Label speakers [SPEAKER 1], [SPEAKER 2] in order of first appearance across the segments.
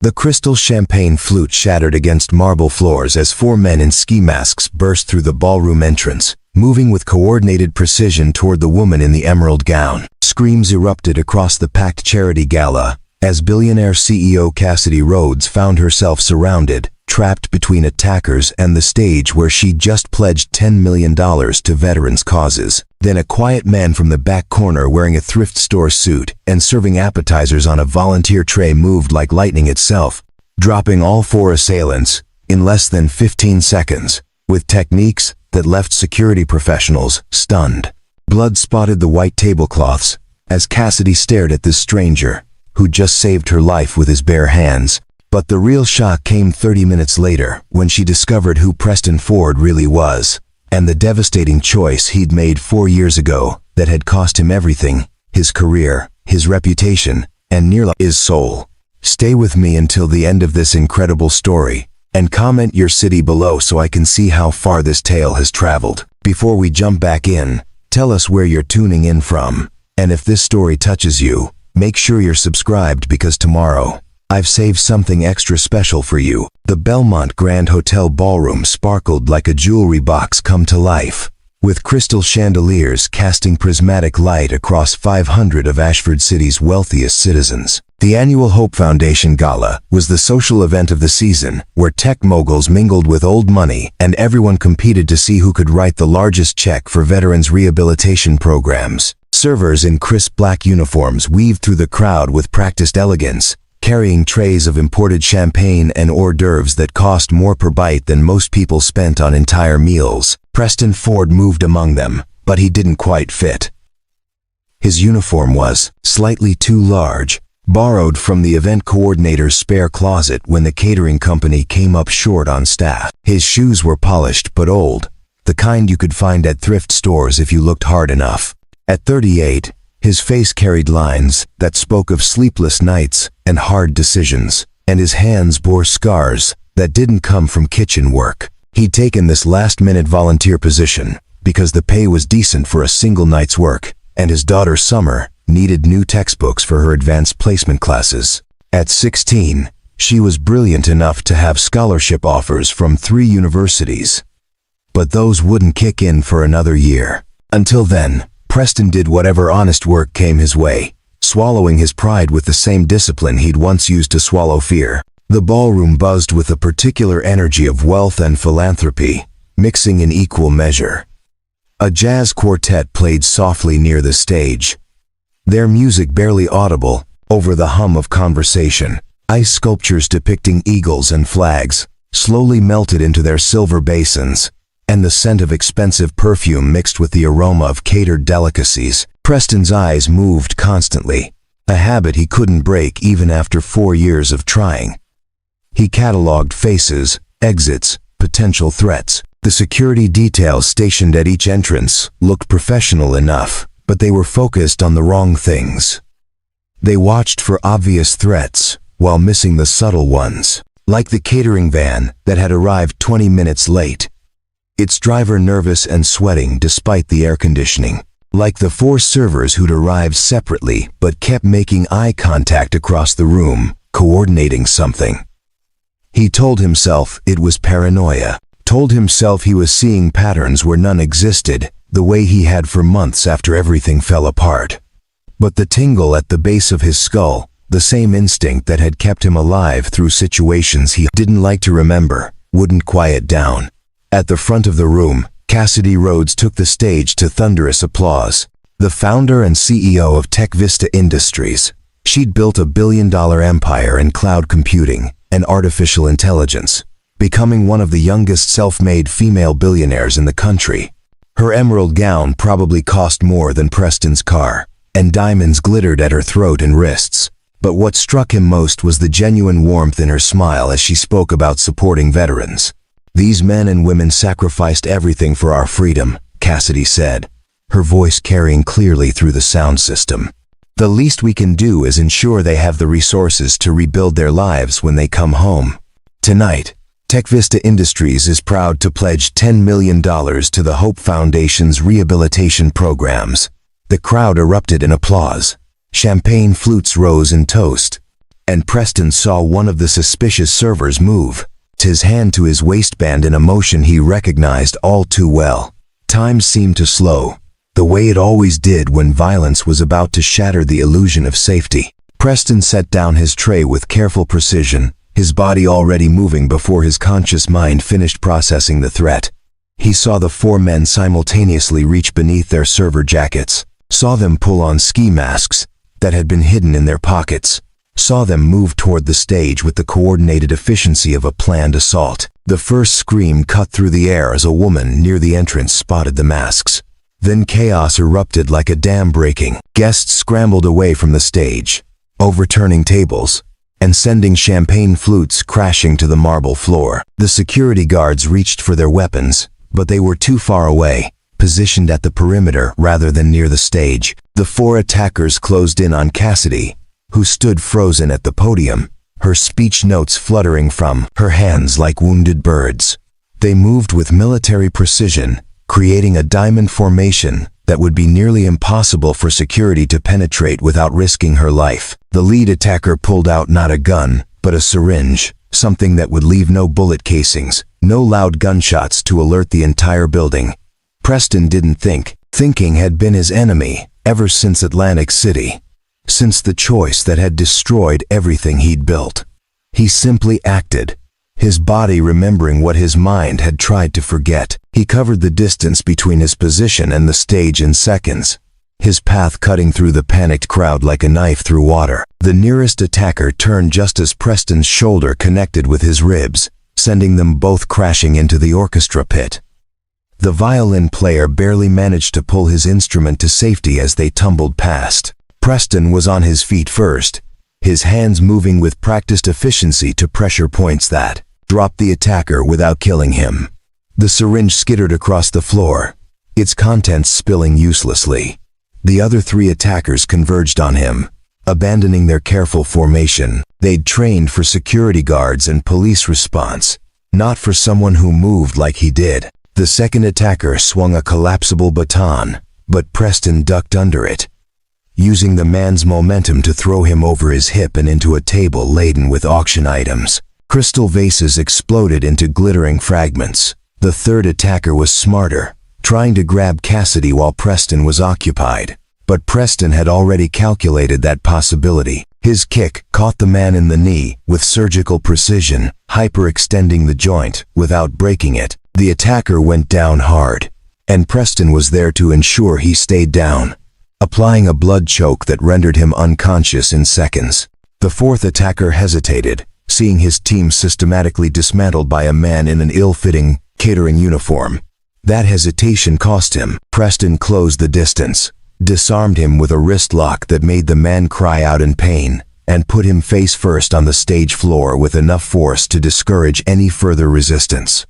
[SPEAKER 1] The crystal champagne flute shattered against marble floors as four men in ski masks burst through the ballroom entrance, moving with coordinated precision toward the woman in the emerald gown. Screams erupted across the packed charity gala as Billionaire CEO Cassidy Rhodes found herself surrounded, trapped between attackers and the stage where she'd just pledged $10 million to veterans' causes. Then a quiet man from the back corner wearing a thrift store suit and serving appetizers on a volunteer tray moved like lightning itself, dropping all four assailants in less than 15 seconds, with techniques that left security professionals stunned. Blood spotted the white tablecloths as Cassidy stared at this stranger, who just saved her life with his bare hands. But the real shock came 30 minutes later when she discovered who Preston Ford really was, and the devastating choice he'd made 4 years ago that had cost him everything: his career, his reputation, and nearly his soul. Stay with me until the end of this incredible story, and comment your city below so I can see how far this tale has traveled. Before we jump back in, tell us where you're tuning in from, and if this story touches you, make sure you're subscribed because tomorrow, I've saved something extra special for you. The Belmont Grand Hotel ballroom sparkled like a jewelry box come to life, with crystal chandeliers casting prismatic light across 500 of Ashford City's wealthiest citizens. The annual Hope Foundation Gala was the social event of the season, where tech moguls mingled with old money and everyone competed to see who could write the largest check for veterans' rehabilitation programs. Servers in crisp black uniforms weaved through the crowd with practiced elegance, carrying trays of imported champagne and hors d'oeuvres that cost more per bite than most people spent on entire meals. Preston Ford moved among them, but he didn't quite fit. His uniform was slightly too large, borrowed from the event coordinator's spare closet when the catering company came up short on staff. His shoes were polished but old, the kind you could find at thrift stores if you looked hard enough. At 38, his face carried lines that spoke of sleepless nights and hard decisions, and his hands bore scars that didn't come from kitchen work. He'd taken this last-minute volunteer position because the pay was decent for a single night's work, and his daughter Summer needed new textbooks for her advanced placement classes. At 16, she was brilliant enough to have scholarship offers from 3 universities, but those wouldn't kick in for another year. Until then, Preston did whatever honest work came his way, swallowing his pride with the same discipline he'd once used to swallow fear. The ballroom buzzed with a particular energy of wealth and philanthropy, mixing in equal measure. A jazz quartet played softly near the stage, their music barely audible over the hum of conversation. Ice sculptures depicting eagles and flags slowly melted into their silver basins, and the scent of expensive perfume mixed with the aroma of catered delicacies. Preston's eyes moved constantly, a habit he couldn't break even after 4 years of trying. He catalogued faces, exits, potential threats. The security details stationed at each entrance looked professional enough, but they were focused on the wrong things. They watched for obvious threats while missing the subtle ones, like the catering van that had arrived 20 minutes late, its driver nervous and sweating despite the air conditioning, like the 4 servers who'd arrived separately but kept making eye contact across the room, coordinating something. He told himself it was paranoia, told himself he was seeing patterns where none existed, the way he had for months after everything fell apart. But the tingle at the base of his skull, the same instinct that had kept him alive through situations he didn't like to remember, wouldn't quiet down. At the front of the room, Cassidy Rhodes took the stage to thunderous applause. The founder and CEO of Tech Vista Industries, she'd built a billion-dollar empire in cloud computing and artificial intelligence, becoming one of the youngest self-made female billionaires in the country. Her emerald gown probably cost more than Preston's car, and diamonds glittered at her throat and wrists. But what struck him most was the genuine warmth in her smile as she spoke about supporting veterans. "These men and women sacrificed everything for our freedom," Cassidy said, her voice carrying clearly through the sound system. "The least we can do is ensure they have the resources to rebuild their lives when they come home." Tonight, Tech Vista Industries is proud to pledge $10 million to the Hope Foundation's rehabilitation programs. The crowd erupted in applause. Champagne flutes rose in toast, and Preston saw one of the suspicious servers move, his hand to his waistband in a motion he recognized all too well. Time seemed to slow, the way it always did when violence was about to shatter the illusion of safety. Preston set down his tray with careful precision, his body already moving before his conscious mind finished processing the threat. He saw the 4 men simultaneously reach beneath their server jackets, saw them pull on ski masks that had been hidden in their pockets, saw them move toward the stage with the coordinated efficiency of a planned assault. The first scream cut through the air as a woman near the entrance spotted the masks. Then chaos erupted like a dam breaking. Guests scrambled away from the stage, overturning tables and sending champagne flutes crashing to the marble floor. The security guards reached for their weapons, but they were too far away, positioned at the perimeter rather than near the stage. The 4 attackers closed in on Cassidy, who stood frozen at the podium, her speech notes fluttering from her hands like wounded birds. They moved with military precision, creating a diamond formation that would be nearly impossible for security to penetrate without risking her life. The lead attacker pulled out not a gun, but a syringe, something that would leave no bullet casings, no loud gunshots to alert the entire building. Preston didn't think. Thinking had been his enemy ever since Atlantic City, since the choice that had destroyed everything he'd built. He simply acted, his body remembering what his mind had tried to forget. He covered the distance between his position and the stage in seconds, his path cutting through the panicked crowd like a knife through water. The nearest attacker turned just as Preston's shoulder connected with his ribs, sending them both crashing into the orchestra pit. The violin player barely managed to pull his instrument to safety as they tumbled past. Preston was on his feet first, his hands moving with practiced efficiency to pressure points that dropped the attacker without killing him. The syringe skittered across the floor, its contents spilling uselessly. The other 3 attackers converged on him, abandoning their careful formation. They'd trained for security guards and police response, not for someone who moved like he did. The second attacker swung a collapsible baton, but Preston ducked under it, using the man's momentum to throw him over his hip and into a table laden with auction items. Crystal vases exploded into glittering fragments. The third attacker was smarter, trying to grab Cassidy while Preston was occupied. But Preston had already calculated that possibility. His kick caught the man in the knee with surgical precision, hyperextending the joint without breaking it. The attacker went down hard, and Preston was there to ensure he stayed down, applying a blood choke that rendered him unconscious in seconds. The fourth attacker hesitated, seeing his team systematically dismantled by a man in an ill-fitting catering uniform. That hesitation cost him. Preston closed the distance, disarmed him with a wrist lock that made the man cry out in pain, and put him face first on the stage floor with enough force to discourage any further resistance.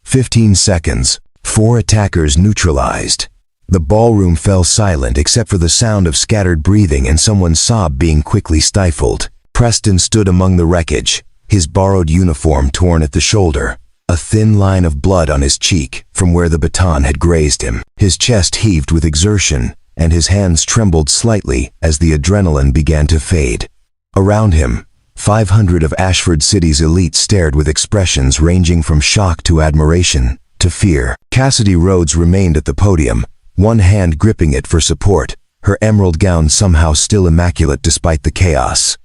[SPEAKER 1] 15 seconds, 4 attackers neutralized. The ballroom fell silent except for the sound of scattered breathing and someone's sob being quickly stifled. Preston stood among the wreckage, his borrowed uniform torn at the shoulder, a thin line of blood on his cheek from where the baton had grazed him. His chest heaved with exertion, and his hands trembled slightly as the adrenaline began to fade. Around him, 500 of Ashford City's elite stared with expressions ranging from shock to admiration to fear. Cassidy Rhodes remained at the podium, one hand gripping it for support, her emerald gown somehow still immaculate despite the chaos.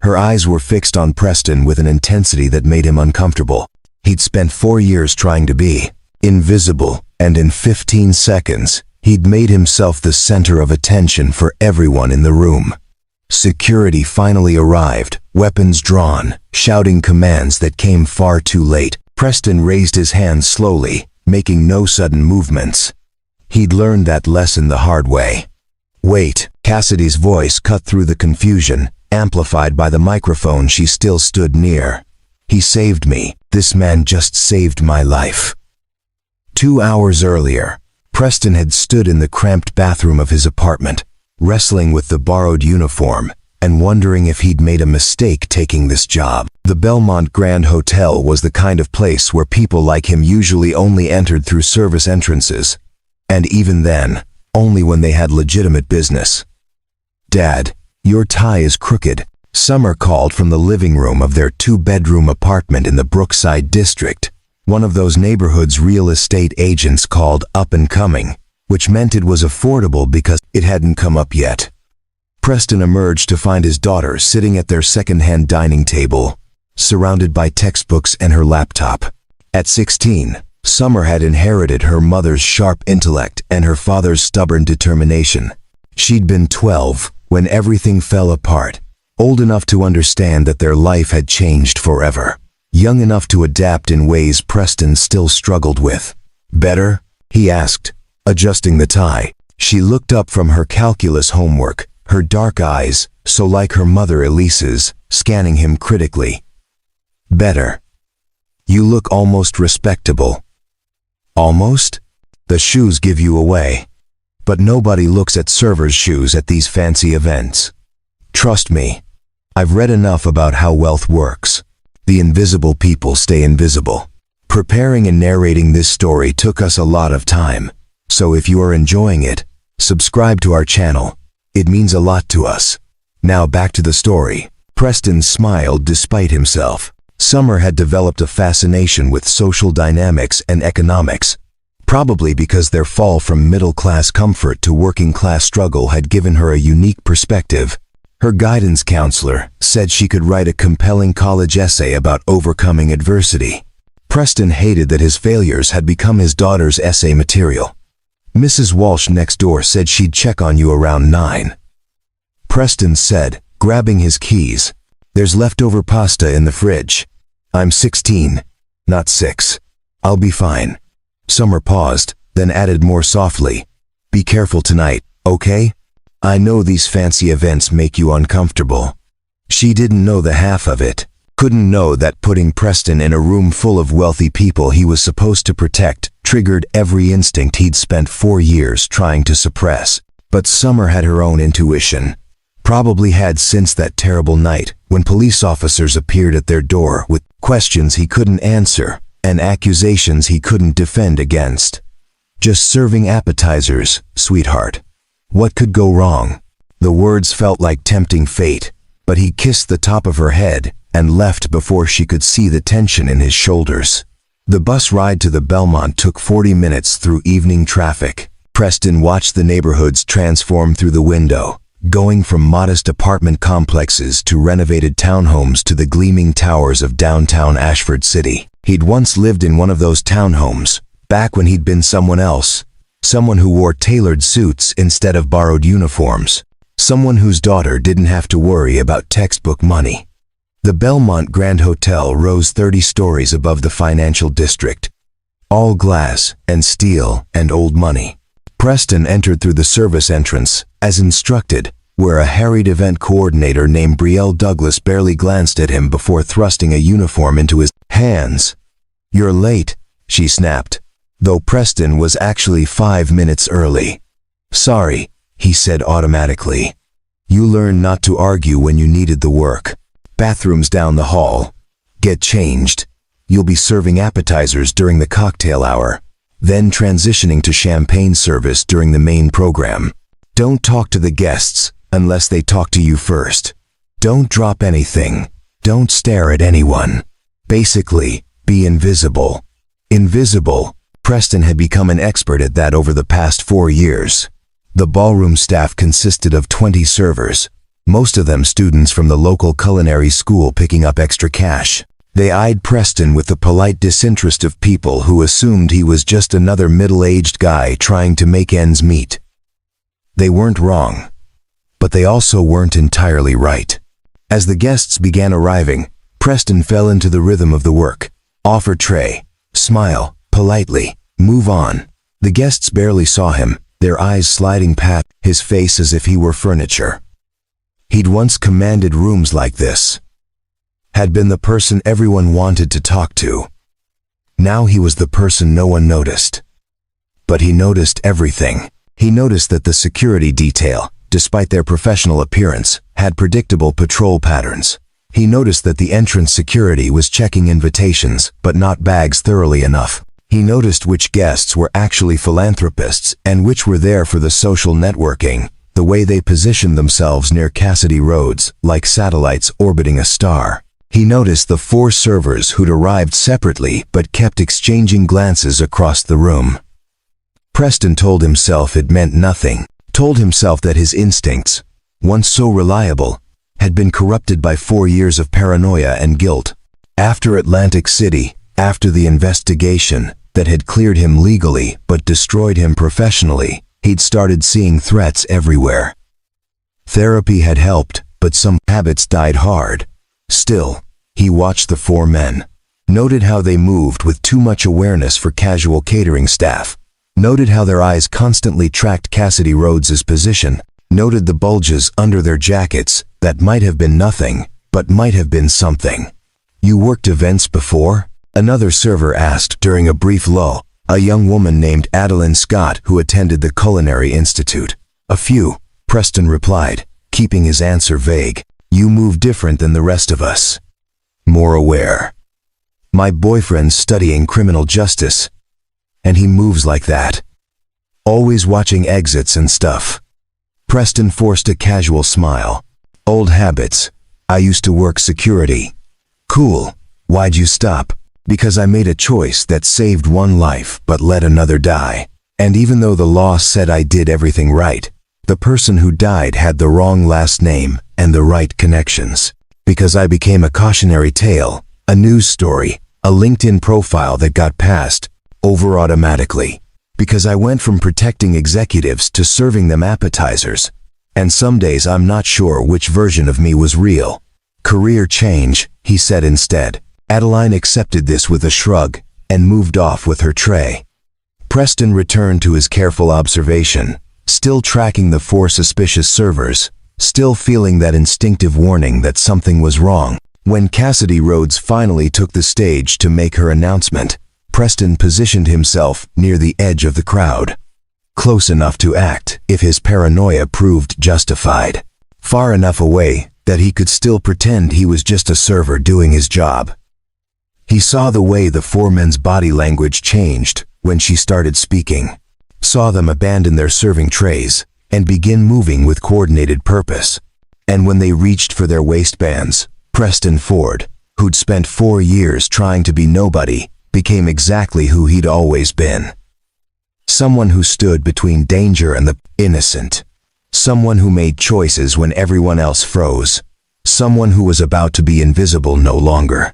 [SPEAKER 1] Her eyes were fixed on Preston with an intensity that made him uncomfortable. He'd spent 4 years trying to be invisible, and in 15 seconds, he'd made himself the center of attention for everyone in the room. Security finally arrived, weapons drawn, shouting commands that came far too late. Preston raised his hands slowly, making no sudden movements. He'd learned that lesson the hard way. "Wait," Cassidy's voice cut through the confusion, amplified by the microphone she still stood near. "He saved me. This man just saved my life." 2 hours earlier, Preston had stood in the cramped bathroom of his apartment, wrestling with the borrowed uniform and wondering if he'd made a mistake taking this job. The Belmont Grand Hotel was the kind of place where people like him usually only entered through service entrances, and even then, only when they had legitimate business. "Dad, your tie is crooked," Summer called from the living room of their two-bedroom apartment in the Brookside district, one of those neighborhoods real estate agents called up and coming, which meant it was affordable because it hadn't come up yet. Preston emerged to find his daughter sitting at their second-hand dining table, surrounded by textbooks and her laptop. At 16, Summer had inherited her mother's sharp intellect and her father's stubborn determination. She'd been 12 when everything fell apart, old enough to understand that their life had changed forever, young enough to adapt in ways Preston still struggled with. "Better?" he asked, adjusting the tie. She looked up from her calculus homework, her dark eyes, so like her mother Elise's, scanning him critically. "Better. You look almost respectable." "Almost? The shoes give you away. But nobody looks at servers' shoes at these fancy events. Trust me, I've read enough about how wealth works. The invisible people stay invisible." Preparing and narrating this story took us a lot of time, so if you are enjoying it, subscribe to our channel. It means a lot to us. Now back to the story. Preston smiled despite himself. Summer had developed a fascination with social dynamics and economics, probably because their fall from middle-class comfort to working-class struggle had given her a unique perspective. Her guidance counselor said she could write a compelling college essay about overcoming adversity. Preston hated that his failures had become his daughter's essay material. Mrs. Walsh next door said she'd check on you around 9. Preston said, grabbing his keys, "There's leftover pasta in the fridge. I'm 16, not 6. I'll be fine." Summer paused, then added more softly, "Be careful tonight, okay? I know these fancy events make you uncomfortable." She didn't know the half of it, couldn't know that putting Preston in a room full of wealthy people he was supposed to protect triggered every instinct he'd spent 4 years trying to suppress. But Summer had her own intuition, probably had since that terrible night when police officers appeared at their door with questions he couldn't answer and accusations he couldn't defend against. "Just serving appetizers, sweetheart. What could go wrong?" The words felt like tempting fate, but he kissed the top of her head and left before she could see the tension in his shoulders. The bus ride to the Belmont took 40 minutes through evening traffic. Preston watched the neighborhoods transform through the window, going from modest apartment complexes to renovated townhomes to the gleaming towers of downtown Ashford City. He'd once lived in one of those townhomes, back when he'd been someone else, someone who wore tailored suits instead of borrowed uniforms, someone whose daughter didn't have to worry about textbook money. The Belmont Grand Hotel rose 30 stories above the financial district, all glass and steel and old money. Preston entered through the service entrance, as instructed, where a harried event coordinator named Brielle Douglas barely glanced at him before thrusting a uniform into his hands. "You're late," she snapped, though Preston was actually 5 minutes early. "Sorry," he said automatically. "You learned not to argue when you needed the work. Bathrooms down the hall. Get changed. You'll be serving appetizers during the cocktail hour, then transitioning to champagne service during the main program. Don't talk to the guests unless they talk to you first. Don't drop anything. Don't stare at anyone. Basically, be invisible." Invisible. Preston had become an expert at that over the past 4 years. The ballroom staff consisted of 20 servers, most of them students from the local culinary school picking up extra cash. They eyed Preston with the polite disinterest of people who assumed he was just another middle-aged guy trying to make ends meet. They weren't wrong, but they also weren't entirely right. As the guests began arriving, Preston fell into the rhythm of the work. Offer tray, smile, politely, move on. The guests barely saw him, their eyes sliding past his face as if he were furniture. He'd once commanded rooms like this, had been the person everyone wanted to talk to. Now he was the person no one noticed. But he noticed everything. He noticed that the security detail, despite their professional appearance, had predictable patrol patterns. He noticed that the entrance security was checking invitations, but not bags thoroughly enough. He noticed which guests were actually philanthropists and which were there for the social networking, the way they positioned themselves near Cassidy Rhodes, like satellites orbiting a star. He noticed the 4 servers who'd arrived separately but kept exchanging glances across the room. Preston told himself it meant nothing, told himself that his instincts, once so reliable, had been corrupted by 4 years of paranoia and guilt. After Atlantic City, after the investigation that had cleared him legally but destroyed him professionally, he'd started seeing threats everywhere. Therapy had helped, but some habits died hard. Still, he watched the 4 men, noted how they moved with too much awareness for casual catering staff, noted how their eyes constantly tracked Cassidy Rhodes's position, noted the bulges under their jackets that might have been nothing, but might have been something. "You worked events before?" another server asked during a brief lull, a young woman named Adeline Scott who attended the Culinary Institute. "A few," Preston replied, keeping his answer vague. "You move different than the rest of us. More aware. My boyfriend's studying criminal justice, and he moves like that. Always watching exits and stuff." Preston forced a casual smile. "Old habits. I used to work security." "Cool. Why'd you stop?" "Because I made a choice that saved one life but let another die. And even though the law said I did everything right, the person who died had the wrong last name and the right connections. Because I became a cautionary tale, a news story, a LinkedIn profile that got passed over automatically. Because I went from protecting executives to serving them appetizers. And some days I'm not sure which version of me was real." "Career change," he said instead. Adeline accepted this with a shrug and moved off with her tray. Preston returned to his careful observation, still tracking the 4 suspicious servers, still feeling that instinctive warning that something was wrong. When Cassidy Rhodes finally took the stage to make her announcement, Preston positioned himself near the edge of the crowd, close enough to act if his paranoia proved justified, far enough away that he could still pretend he was just a server doing his job. He saw the way the 4 men's body language changed when she started speaking, saw them abandon their serving trays and begin moving with coordinated purpose. And when they reached for their waistbands, Preston Ford, who'd spent 4 years trying to be nobody, became exactly who he'd always been. Someone who stood between danger and the innocent. Someone who made choices when everyone else froze. Someone who was about to be invisible no longer.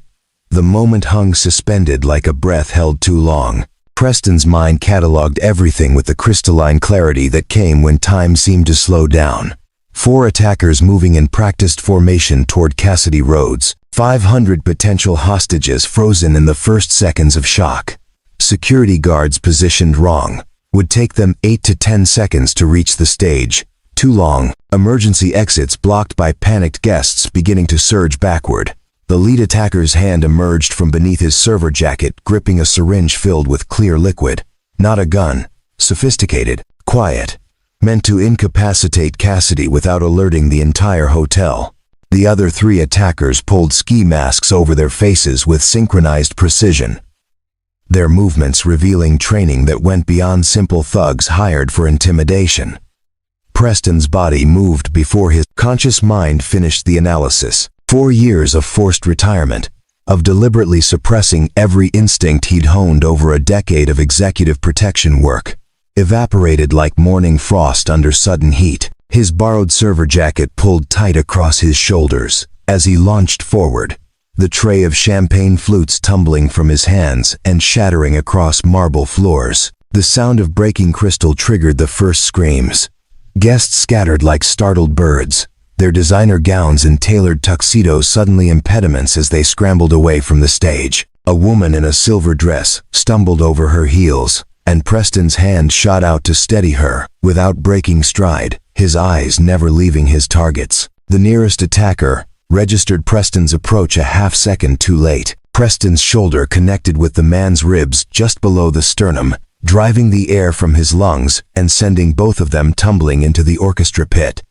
[SPEAKER 1] The moment hung suspended like a breath held too long. Preston's mind cataloged everything with the crystalline clarity that came when time seemed to slow down. 4 attackers moving in practiced formation toward Cassidy Rhodes. 500 potential hostages frozen in the first seconds of shock. Security guards positioned wrong. Would take them 8 to 10 seconds to reach the stage. Too long. Emergency exits blocked by panicked guests beginning to surge backward. The lead attacker's hand emerged from beneath his server jacket, gripping a syringe filled with clear liquid. Not a gun. Sophisticated. Quiet. Meant to incapacitate Cassidy without alerting the entire hotel. The other 3 attackers pulled ski masks over their faces with synchronized precision, their movements revealing training that went beyond simple thugs hired for intimidation. Preston's body moved before his conscious mind finished the analysis. 4 years of forced retirement, of deliberately suppressing every instinct he'd honed over a decade of executive protection work, evaporated like morning frost under sudden heat. His borrowed server jacket pulled tight across his shoulders as he launched forward, the tray of champagne flutes tumbling from his hands and shattering across marble floors. The sound of breaking crystal triggered the first screams. Guests scattered like startled birds, their designer gowns and tailored tuxedos suddenly impediments as they scrambled away from the stage. A woman in a silver dress stumbled over her heels, and Preston's hand shot out to steady her, without breaking stride, his eyes never leaving his targets. The nearest attacker registered Preston's approach a half-second too late. Preston's shoulder connected with the man's ribs just below the sternum, driving the air from his lungs and sending both of them tumbling into the orchestra pit.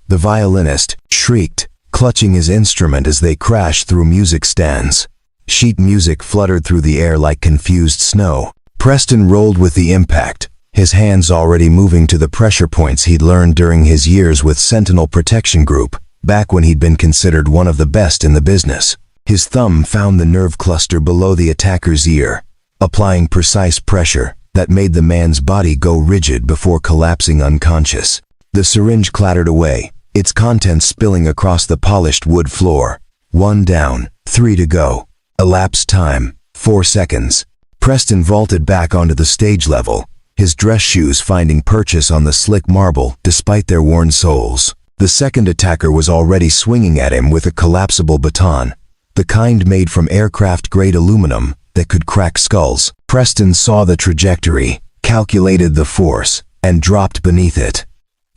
[SPEAKER 1] The violinist shrieked, clutching his instrument as they crashed through music stands. Sheet music fluttered through the air like confused snow. Preston rolled with the impact, his hands already moving to the pressure points he'd learned during his years with Sentinel Protection Group, back when he'd been considered one of the best in the business. His thumb found the nerve cluster below the attacker's ear, applying precise pressure that made the man's body go rigid before collapsing unconscious. The syringe clattered away, its contents spilling across the polished wood floor. 1 down, 3 to go. Elapsed time, 4 seconds. Preston vaulted back onto the stage level, his dress shoes finding purchase on the slick marble despite their worn soles. The second attacker was already swinging at him with a collapsible baton, the kind made from aircraft-grade aluminum that could crack skulls. Preston saw the trajectory, calculated the force, and dropped beneath it.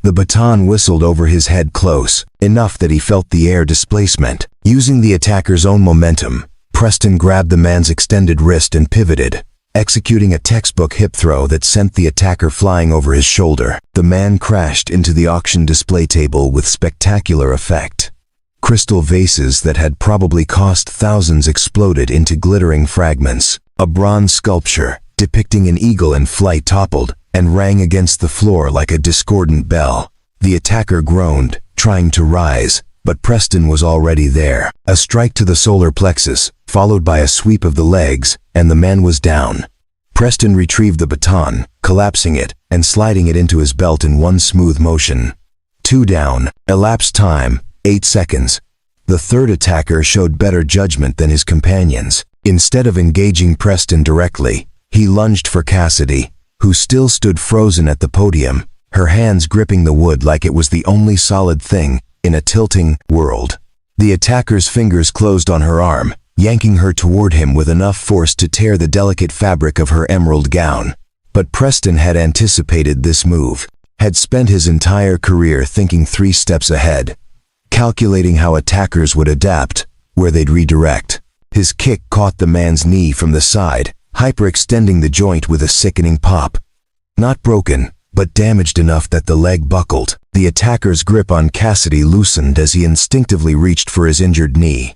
[SPEAKER 1] The baton whistled over his head close, enough that he felt the air displacement. Using the attacker's own momentum, Preston grabbed the man's extended wrist and pivoted, executing a textbook hip throw that sent the attacker flying over his shoulder. The man crashed into the auction display table with spectacular effect. Crystal vases that had probably cost thousands exploded into glittering fragments. A bronze sculpture depicting an eagle in flight toppled and rang against the floor like a discordant bell. The attacker groaned, trying to rise, but Preston was already there. A strike to the solar plexus, followed by a sweep of the legs, and the man was down. Preston retrieved the baton, collapsing it and sliding it into his belt in one smooth motion. 2 down. Elapsed time, 8 seconds. The third attacker showed better judgment than his companions. Instead of engaging Preston directly, he lunged for Cassidy, who still stood frozen at the podium, her hands gripping the wood like it was the only solid thing in a tilting world. The attacker's fingers closed on her arm, yanking her toward him with enough force to tear the delicate fabric of her emerald gown. But Preston had anticipated this move, had spent his entire career thinking 3 steps ahead, calculating how attackers would adapt, where they'd redirect. His kick caught the man's knee from the side, hyperextending the joint with a sickening pop. Not broken, but damaged enough that the leg buckled. The attacker's grip on Cassidy loosened as he instinctively reached for his injured knee.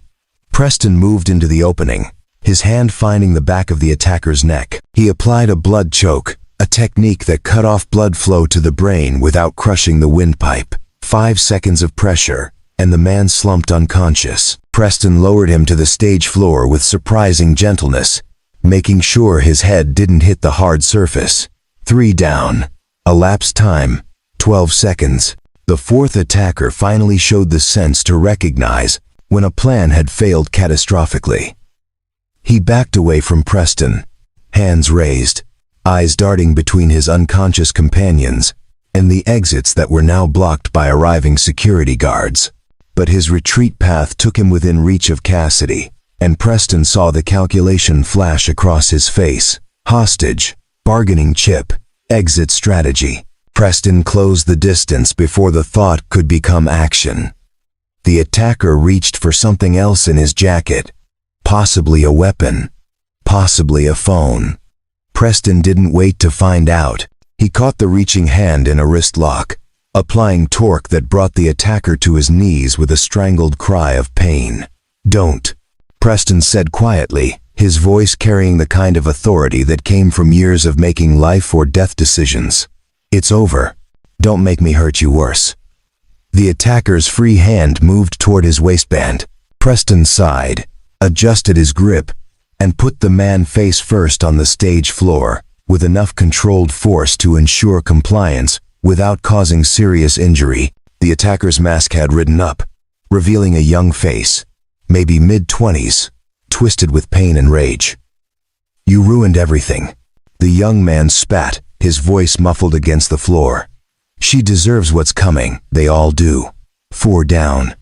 [SPEAKER 1] Preston moved into the opening, his hand finding the back of the attacker's neck. He applied a blood choke, a technique that cut off blood flow to the brain without crushing the windpipe. 5 seconds of pressure, and the man slumped unconscious. Preston lowered him to the stage floor with surprising gentleness, making sure his head didn't hit the hard surface. 3 down. Elapsed time, 12 seconds. The fourth attacker finally showed the sense to recognize when a plan had failed catastrophically. He backed away from Preston, hands raised, eyes darting between his unconscious companions and the exits that were now blocked by arriving security guards. But his retreat path took him within reach of Cassidy, and Preston saw the calculation flash across his face. Hostage, bargaining chip, exit strategy. Preston closed the distance before the thought could become action. The attacker reached for something else in his jacket, possibly a weapon, possibly a phone. Preston didn't wait to find out. He caught the reaching hand in a wrist lock, applying torque that brought the attacker to his knees with a strangled cry of pain. "Don't," Preston said quietly, his voice carrying the kind of authority that came from years of making life or death decisions. "It's over. Don't make me hurt you worse." The attacker's free hand moved toward his waistband. Preston sighed, adjusted his grip, and put the man face first on the stage floor, with enough controlled force to ensure compliance without causing serious injury. The attacker's mask had ridden up, revealing a young face, maybe mid-20s, twisted with pain and rage. "You ruined everything." The young man spat, his voice muffled against the floor. "She deserves what's coming, they all do." 4 down.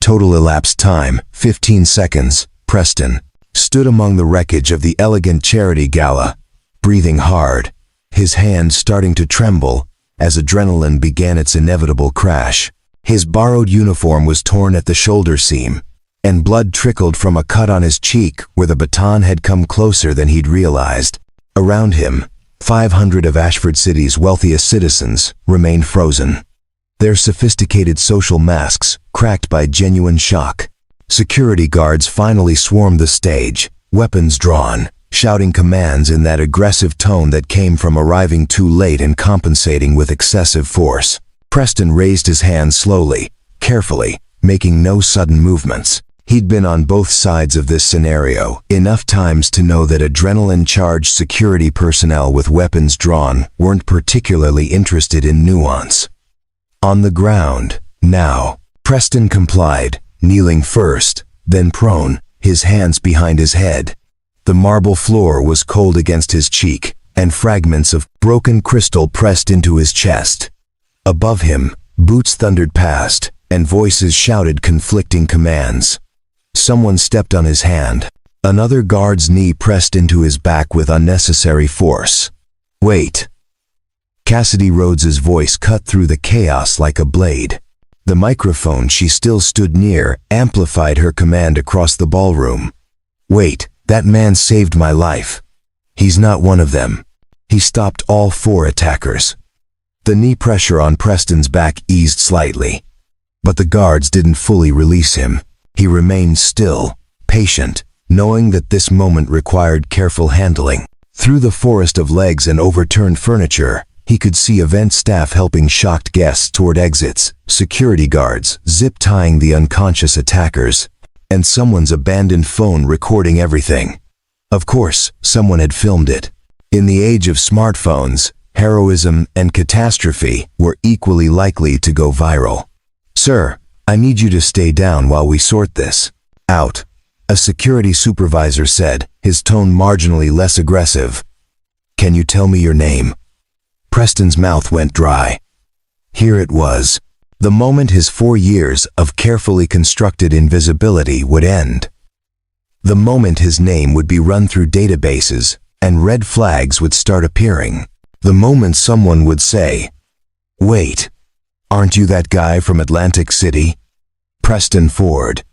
[SPEAKER 1] Total elapsed time, 15 seconds. Preston stood among the wreckage of the elegant charity gala, breathing hard, his hands starting to tremble as adrenaline began its inevitable crash. His borrowed uniform was torn at the shoulder seam, and blood trickled from a cut on his cheek where the baton had come closer than he'd realized. Around him, 500 of Ashford City's wealthiest citizens remained frozen, their sophisticated social masks cracked by genuine shock. Security guards finally swarmed the stage, weapons drawn, shouting commands in that aggressive tone that came from arriving too late and compensating with excessive force. Preston raised his hand slowly, carefully, making no sudden movements. He'd been on both sides of this scenario enough times to know that adrenaline-charged security personnel with weapons drawn weren't particularly interested in nuance. On the ground, now, Preston complied, kneeling first, then prone, his hands behind his head. The marble floor was cold against his cheek, and fragments of broken crystal pressed into his chest. Above him, boots thundered past, and voices shouted conflicting commands. Someone stepped on his hand. Another guard's knee pressed into his back with unnecessary force. "Wait." Cassidy Rhodes's voice cut through the chaos like a blade. The microphone she still stood near amplified her command across the ballroom. "Wait, that man saved my life. He's not one of them." He stopped all 4 attackers. The knee pressure on Preston's back eased slightly. But the guards didn't fully release him. He remained still, patient, knowing that this moment required careful handling. Through the forest of legs and overturned furniture, he could see event staff helping shocked guests toward exits, security guards zip-tying the unconscious attackers, and someone's abandoned phone recording everything. Of course, someone had filmed it. In the age of smartphones, heroism and catastrophe were equally likely to go viral. "Sir, I need you to stay down while we sort this out," a security supervisor said, his tone marginally less aggressive. "Can you tell me your name?" Preston's mouth went dry. Here it was, the moment his 4 years of carefully constructed invisibility would end. The moment his name would be run through databases and red flags would start appearing. The moment someone would say, "Wait, aren't you that guy from Atlantic City?" "Preston Ford,"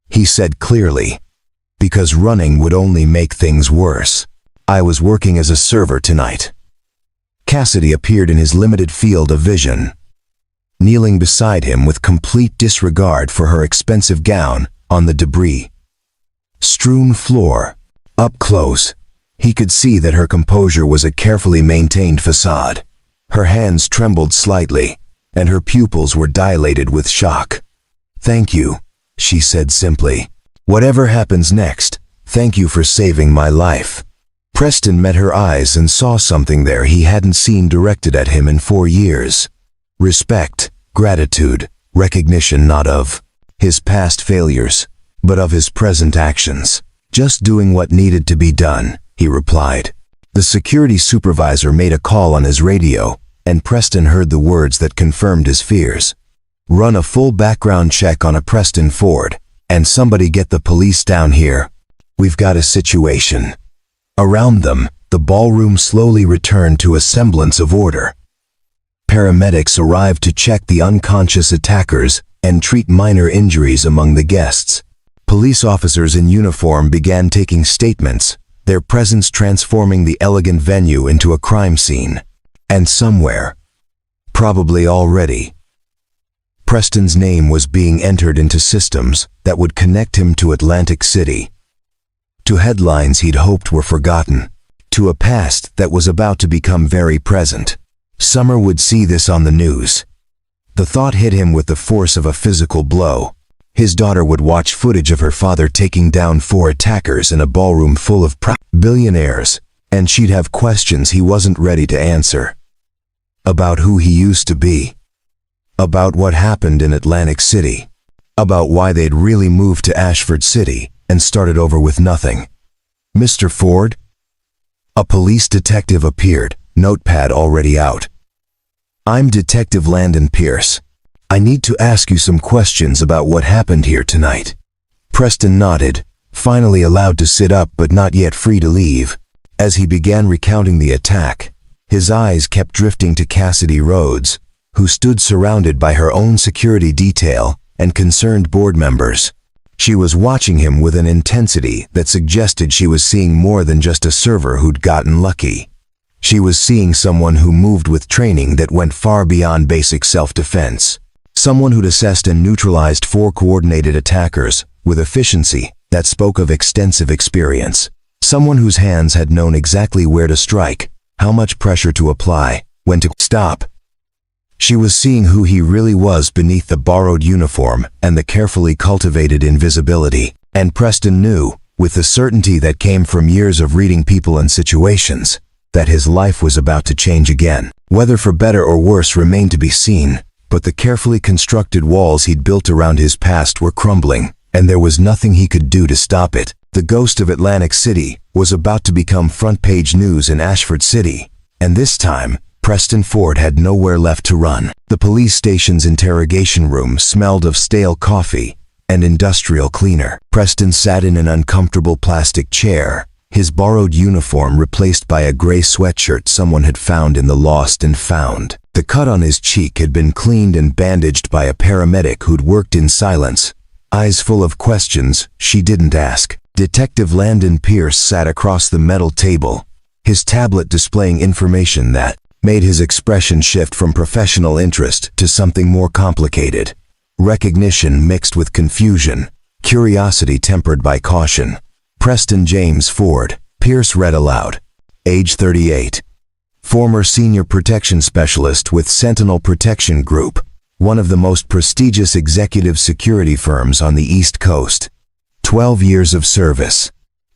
[SPEAKER 1] he said clearly, because running would only make things worse. "I was working as a server tonight." Cassidy appeared in his limited field of vision, kneeling beside him with complete disregard for her expensive gown on the debris strewn floor. Up close, he could see that her composure was a carefully maintained facade. Her hands trembled slightly, and her pupils were dilated with shock. "Thank you," she said simply. "Whatever happens next, thank you for saving my life." Preston met her eyes and saw something there he hadn't seen directed at him in 4 years. Respect, gratitude, recognition not of his past failures, but of his present actions. "Just doing what needed to be done," he replied. The security supervisor made a call on his radio, and Preston heard the words that confirmed his fears. "Run a full background check on a Preston Ford, and somebody get the police down here. We've got a situation." Around them, the ballroom slowly returned to a semblance of order. Paramedics arrived to check the unconscious attackers and treat minor injuries among the guests. Police officers in uniform began taking statements, their presence transforming the elegant venue into a crime scene. And somewhere, probably already, Preston's name was being entered into systems that would connect him to Atlantic City, to headlines he'd hoped were forgotten, to a past that was about to become very present. Summer would see this on the news. The thought hit him with the force of a physical blow. His daughter would watch footage of her father taking down 4 attackers in a ballroom full of billionaires, and she'd have questions he wasn't ready to answer. About who he used to be. About what happened in Atlantic City. About why they'd really moved to Ashford City and started over with nothing. "Mr. Ford?" A police detective appeared, notepad already out. "I'm Detective Landon Pierce. I need to ask you some questions about what happened here tonight." Preston nodded, finally allowed to sit up but not yet free to leave. As he began recounting the attack, his eyes kept drifting to Cassidy Rhodes, who stood surrounded by her own security detail and concerned board members. She was watching him with an intensity that suggested she was seeing more than just a server who'd gotten lucky. She was seeing someone who moved with training that went far beyond basic self-defense. Someone who'd assessed and neutralized 4 coordinated attackers with efficiency that spoke of extensive experience. Someone whose hands had known exactly where to strike, how much pressure to apply, when to stop. She was seeing who he really was beneath the borrowed uniform and the carefully cultivated invisibility. And Preston knew, with the certainty that came from years of reading people and situations, that his life was about to change again. Whether for better or worse remained to be seen, but the carefully constructed walls he'd built around his past were crumbling, and there was nothing he could do to stop it. The ghost of Atlantic City was about to become front-page news in Ashford City, and this time, Preston Ford had nowhere left to run. The police station's interrogation room smelled of stale coffee and industrial cleaner. Preston sat in an uncomfortable plastic chair, his borrowed uniform replaced by a gray sweatshirt someone had found in the lost and found. The cut on his cheek had been cleaned and bandaged by a paramedic who'd worked in silence, eyes full of questions she didn't ask. Detective Landon Pierce sat across the metal table, his tablet displaying information that made his expression shift from professional interest to something more complicated. Recognition mixed with confusion, curiosity tempered by caution. Preston James Ford, Pierce read aloud. Age 38. Former senior protection specialist with Sentinel Protection Group, one of the most prestigious executive security firms on the East Coast. 12 years of service.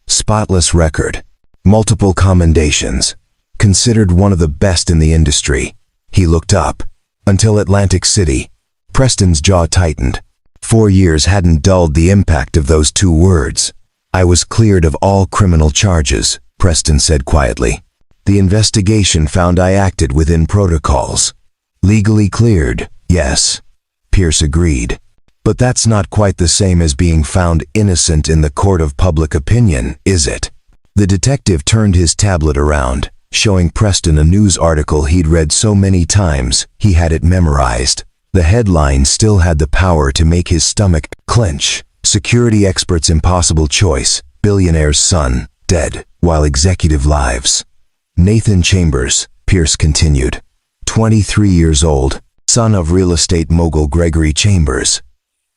[SPEAKER 1] Spotless record. Multiple commendations. Considered one of the best in the industry. He looked up. Until Atlantic City. Preston's jaw tightened. 4 years hadn't dulled the impact of those two words. I was cleared of all criminal charges, Preston said quietly. The investigation found I acted within protocols. Legally cleared, yes. Pierce agreed. But that's not quite the same as being found innocent in the court of public opinion, is it? The detective turned his tablet around, showing Preston a news article he'd read so many times he had it memorized. The headline still had the power to make his stomach clench. Security expert's impossible choice, billionaire's son, dead, while executive lives. Nathan Chambers, Pierce continued. 23 years old, son of real estate mogul Gregory Chambers.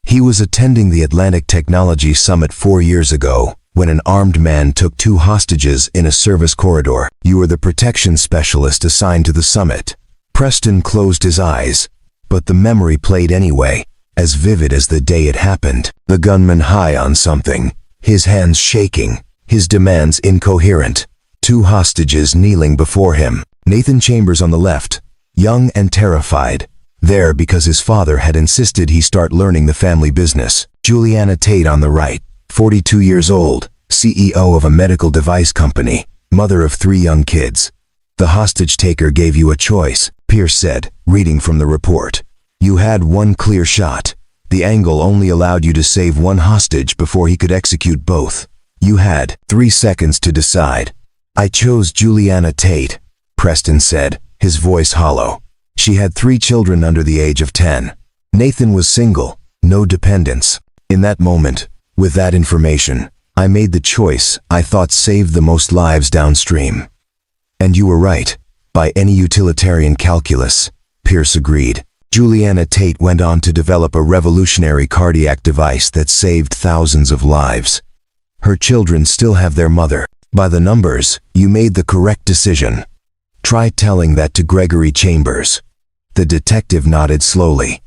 [SPEAKER 1] He was attending the Atlantic Technology Summit 4 years ago, when an armed man took 2 hostages in a service corridor. You were the protection specialist assigned to the summit. Preston closed his eyes, but the memory played anyway, as vivid as the day it happened. The gunman high on something, his hands shaking, his demands incoherent. 2 hostages kneeling before him. Nathan Chambers on the left, young and terrified, there because his father had insisted he start learning the family business. Juliana Tate on the right, 42 years old, CEO of a medical device company, mother of 3 young kids. The hostage taker gave you a choice, Pierce said, reading from the report. You had one clear shot. The angle only allowed you to save one hostage before he could execute both. You had 3 seconds to decide. I chose Juliana Tate, Preston said, his voice hollow. She had 3 children under the age of 10. Nathan was single, no dependents. In that moment, with that information, I made the choice I thought saved the most lives downstream. And you were right, by any utilitarian calculus, Pierce agreed. Juliana Tate went on to develop a revolutionary cardiac device that saved thousands of lives. Her children still have their mother. By the numbers, you made the correct decision. Try telling that to Gregory Chambers. The detective nodded slowly.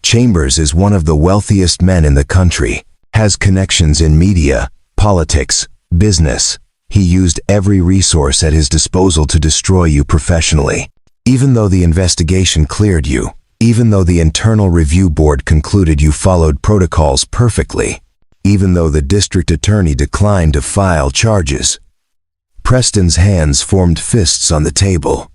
[SPEAKER 1] Chambers is one of the wealthiest men in the country, has connections in media, politics, business. He used every resource at his disposal to destroy you professionally. Even though the investigation cleared you, even though the internal review board concluded you followed protocols perfectly, even though the district attorney declined to file charges. Preston's hands formed fists on the table.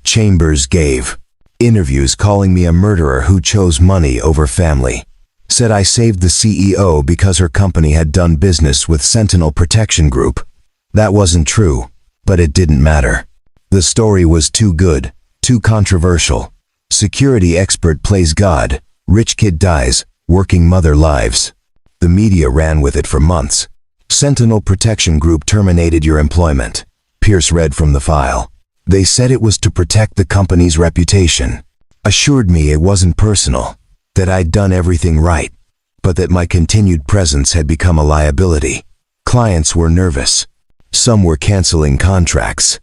[SPEAKER 1] Chambers gave interviews calling me a murderer who chose money over family. Said I saved the CEO because her company had done business with Sentinel Protection Group. That wasn't true, but it didn't matter. The story was too good, too controversial. Security expert plays God, rich kid dies, working mother lives. The media ran with it for months. Sentinel Protection Group terminated your employment, Pierce read from the file. They said it was to protect the company's reputation. Assured me it wasn't personal, that I'd done everything right, but that my continued presence had become a liability. Clients were nervous. Some were canceling contracts.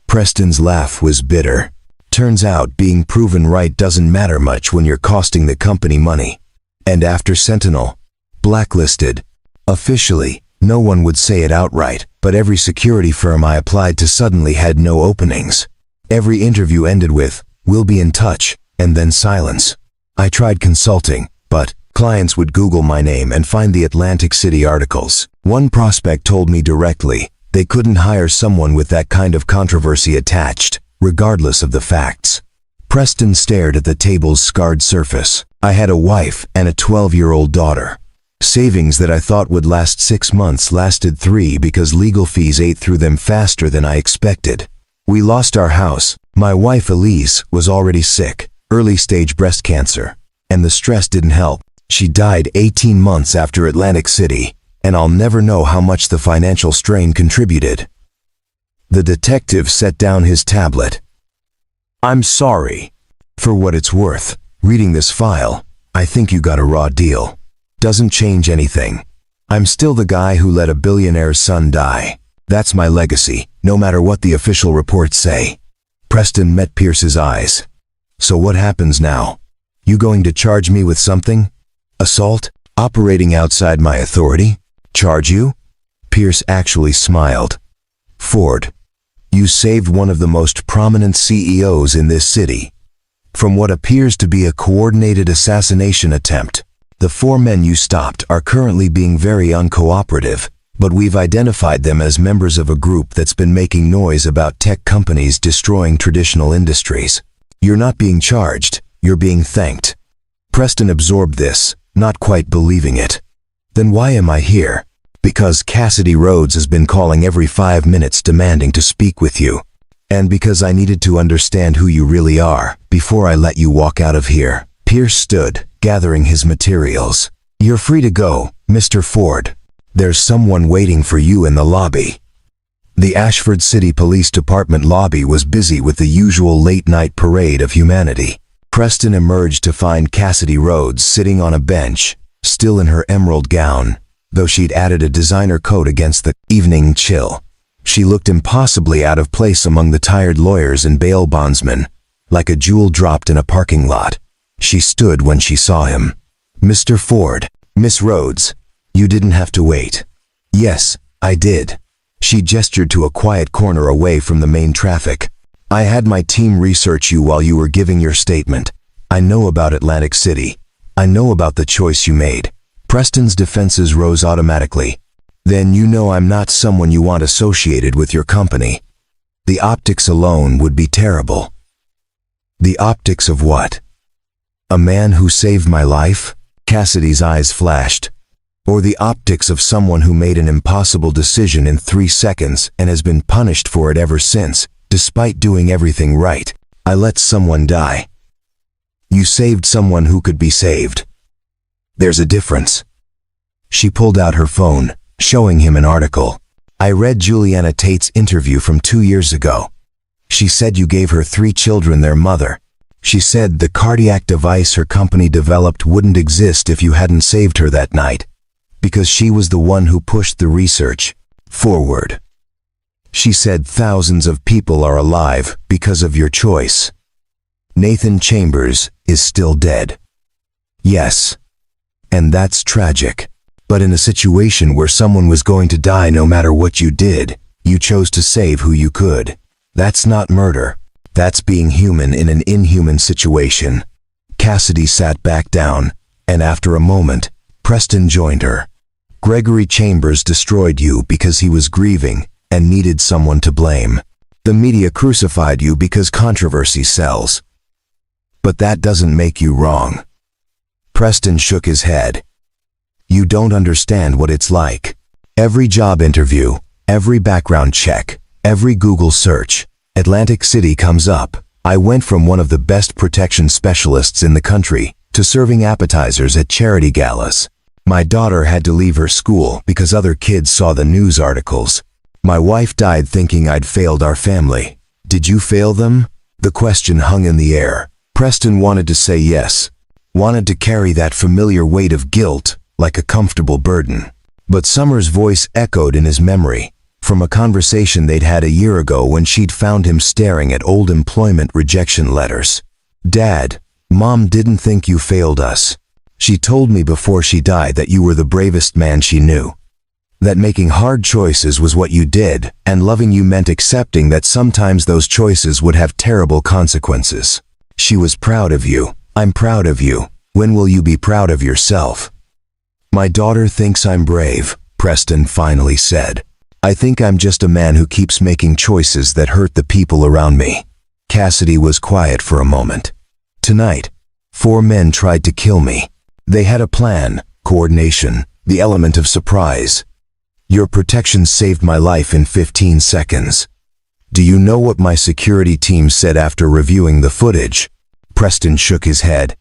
[SPEAKER 1] Preston's laugh was bitter. Turns out being proven right doesn't matter much when you're costing the company money. And after Sentinel, blacklisted. Officially, no one would say it outright, but every security firm I applied to suddenly had no openings. Every interview ended with, "We'll be in touch," and then silence. I tried consulting, but clients would Google my name and find the Atlantic City articles. One prospect told me directly they couldn't hire someone with that kind of controversy attached, regardless of the facts. Preston stared at the table's scarred surface. I had a wife and a 12-year-old daughter. Savings that I thought would last 6 months lasted 3 because legal fees ate through them faster than I expected. We lost our house. My wife Elise was already sick, early-stage breast cancer, and the stress didn't help. She died 18 months after Atlantic City, and I'll never know how much the financial strain contributed. The detective set down his tablet. "I'm sorry. For what it's worth, reading this file, I think you got a raw deal. Doesn't change anything. I'm still the guy who let a billionaire's son die. That's my legacy, no matter what the official reports say." Preston met Pierce's eyes. "So what happens now? You going to charge me with something? Assault? Operating outside my authority? Charge you?" Pierce actually smiled. "Ford, you saved one of the most prominent CEOs in this city from what appears to be a coordinated assassination attempt. The 4 men you stopped are currently being very uncooperative, but we've identified them as members of a group that's been making noise about tech companies destroying traditional industries. You're not being charged, you're being thanked." Preston absorbed this, not quite believing it. "Then why am I here?" "Because Cassidy Rhodes has been calling every 5 minutes demanding to speak with you. And because I needed to understand who you really are before I let you walk out of here." Pierce stood, gathering his materials. "You're free to go, Mr. Ford. There's someone waiting for you in the lobby." The Ashford City Police Department lobby was busy with the usual late-night parade of humanity. Preston emerged to find Cassidy Rhodes sitting on a bench, still in her emerald gown, though she'd added a designer coat against the evening chill. She looked impossibly out of place among the tired lawyers and bail bondsmen, like a jewel dropped in a parking lot. She stood when she saw him. "Mr. Ford, Miss Rhodes, you didn't have to wait." "Yes, I did." She gestured to a quiet corner away from the main traffic. "I had my team research you while you were giving your statement. I know about Atlantic City. I know about the choice you made." Preston's defenses rose automatically. "Then you know I'm not someone you want associated with your company. The optics alone would be terrible." "The optics of what? A man who saved my life?" Cassidy's eyes flashed. "Or the optics of someone who made an impossible decision in 3 seconds and has been punished for it ever since, despite doing everything right? I let someone die. You saved someone who could be saved. There's a difference." She pulled out her phone, showing him an article. "I read Juliana Tate's interview from 2 years ago. She said you gave her 3 children their mother. She said the cardiac device her company developed wouldn't exist if you hadn't saved her that night, because she was the one who pushed the research forward. She said thousands of people are alive because of your choice. Nathan Chambers is still dead." "Yes. And that's tragic. But in a situation where someone was going to die no matter what you did, you chose to save who you could. That's not murder. That's being human in an inhuman situation." Cassidy sat back down, and after a moment, Preston joined her. "Gregory Chambers destroyed you because he was grieving and needed someone to blame. The media crucified you because controversy sells. But that doesn't make you wrong." Preston shook his head. "You don't understand what it's like. Every job interview, every background check, every Google search, Atlantic City comes up. I went from one of the best protection specialists in the country to serving appetizers at charity galas. My daughter had to leave her school because other kids saw the news articles. My wife died thinking I'd failed our family. Did you fail them?" The question hung in the air. Preston wanted to say yes, wanted to carry that familiar weight of guilt like a comfortable burden. But Summer's voice echoed in his memory. from a conversation they'd had a year ago when she'd found him staring at old employment rejection letters. "Dad, Mom didn't think you failed us. She told me before she died that you were the bravest man she knew. That making hard choices was what you did, and loving you meant accepting that sometimes those choices would have terrible consequences. She was proud of you. I'm proud of you. When will you be proud of yourself?" "My daughter thinks I'm brave," Preston finally said. "I think I'm just a man who keeps making choices that hurt the people around me." Cassidy was quiet for a moment. "Tonight, 4 men tried to kill me. They had a plan, coordination, the element of surprise. Your protection saved my life in 15 seconds. Do you know what my security team said after reviewing the footage?" Preston shook his head.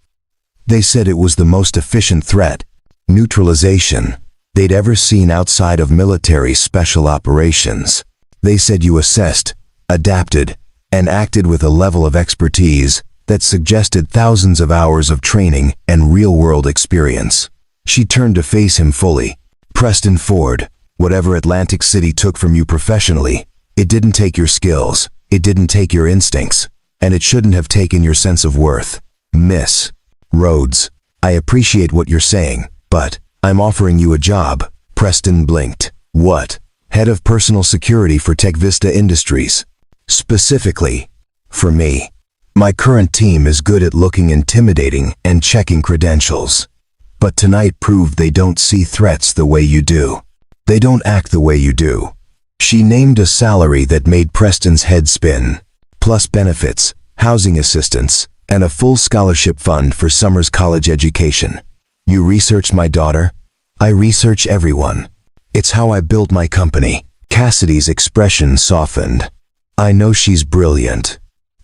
[SPEAKER 1] "They said it was the most efficient threat, neutralization, they'd ever seen outside of military special operations. They said you assessed, adapted, and acted with a level of expertise that suggested thousands of hours of training and real-world experience." She turned to face him fully. "Preston Ford, whatever Atlantic City took from you professionally, it didn't take your skills, it didn't take your instincts, and it shouldn't have taken your sense of worth. Miss Rhodes, I appreciate what you're saying, but I'm offering you a job." Preston blinked. "What?" "Head of Personal Security for Tech Vista Industries. Specifically, for me. My current team is good at looking intimidating and checking credentials. But tonight proved they don't see threats the way you do. They don't act the way you do." She named a salary that made Preston's head spin, plus benefits, housing assistance, and a full scholarship fund for Summer's college education. "You researched my daughter?" "I research everyone. It's how I built my company." Cassidy's expression softened. "I know she's brilliant.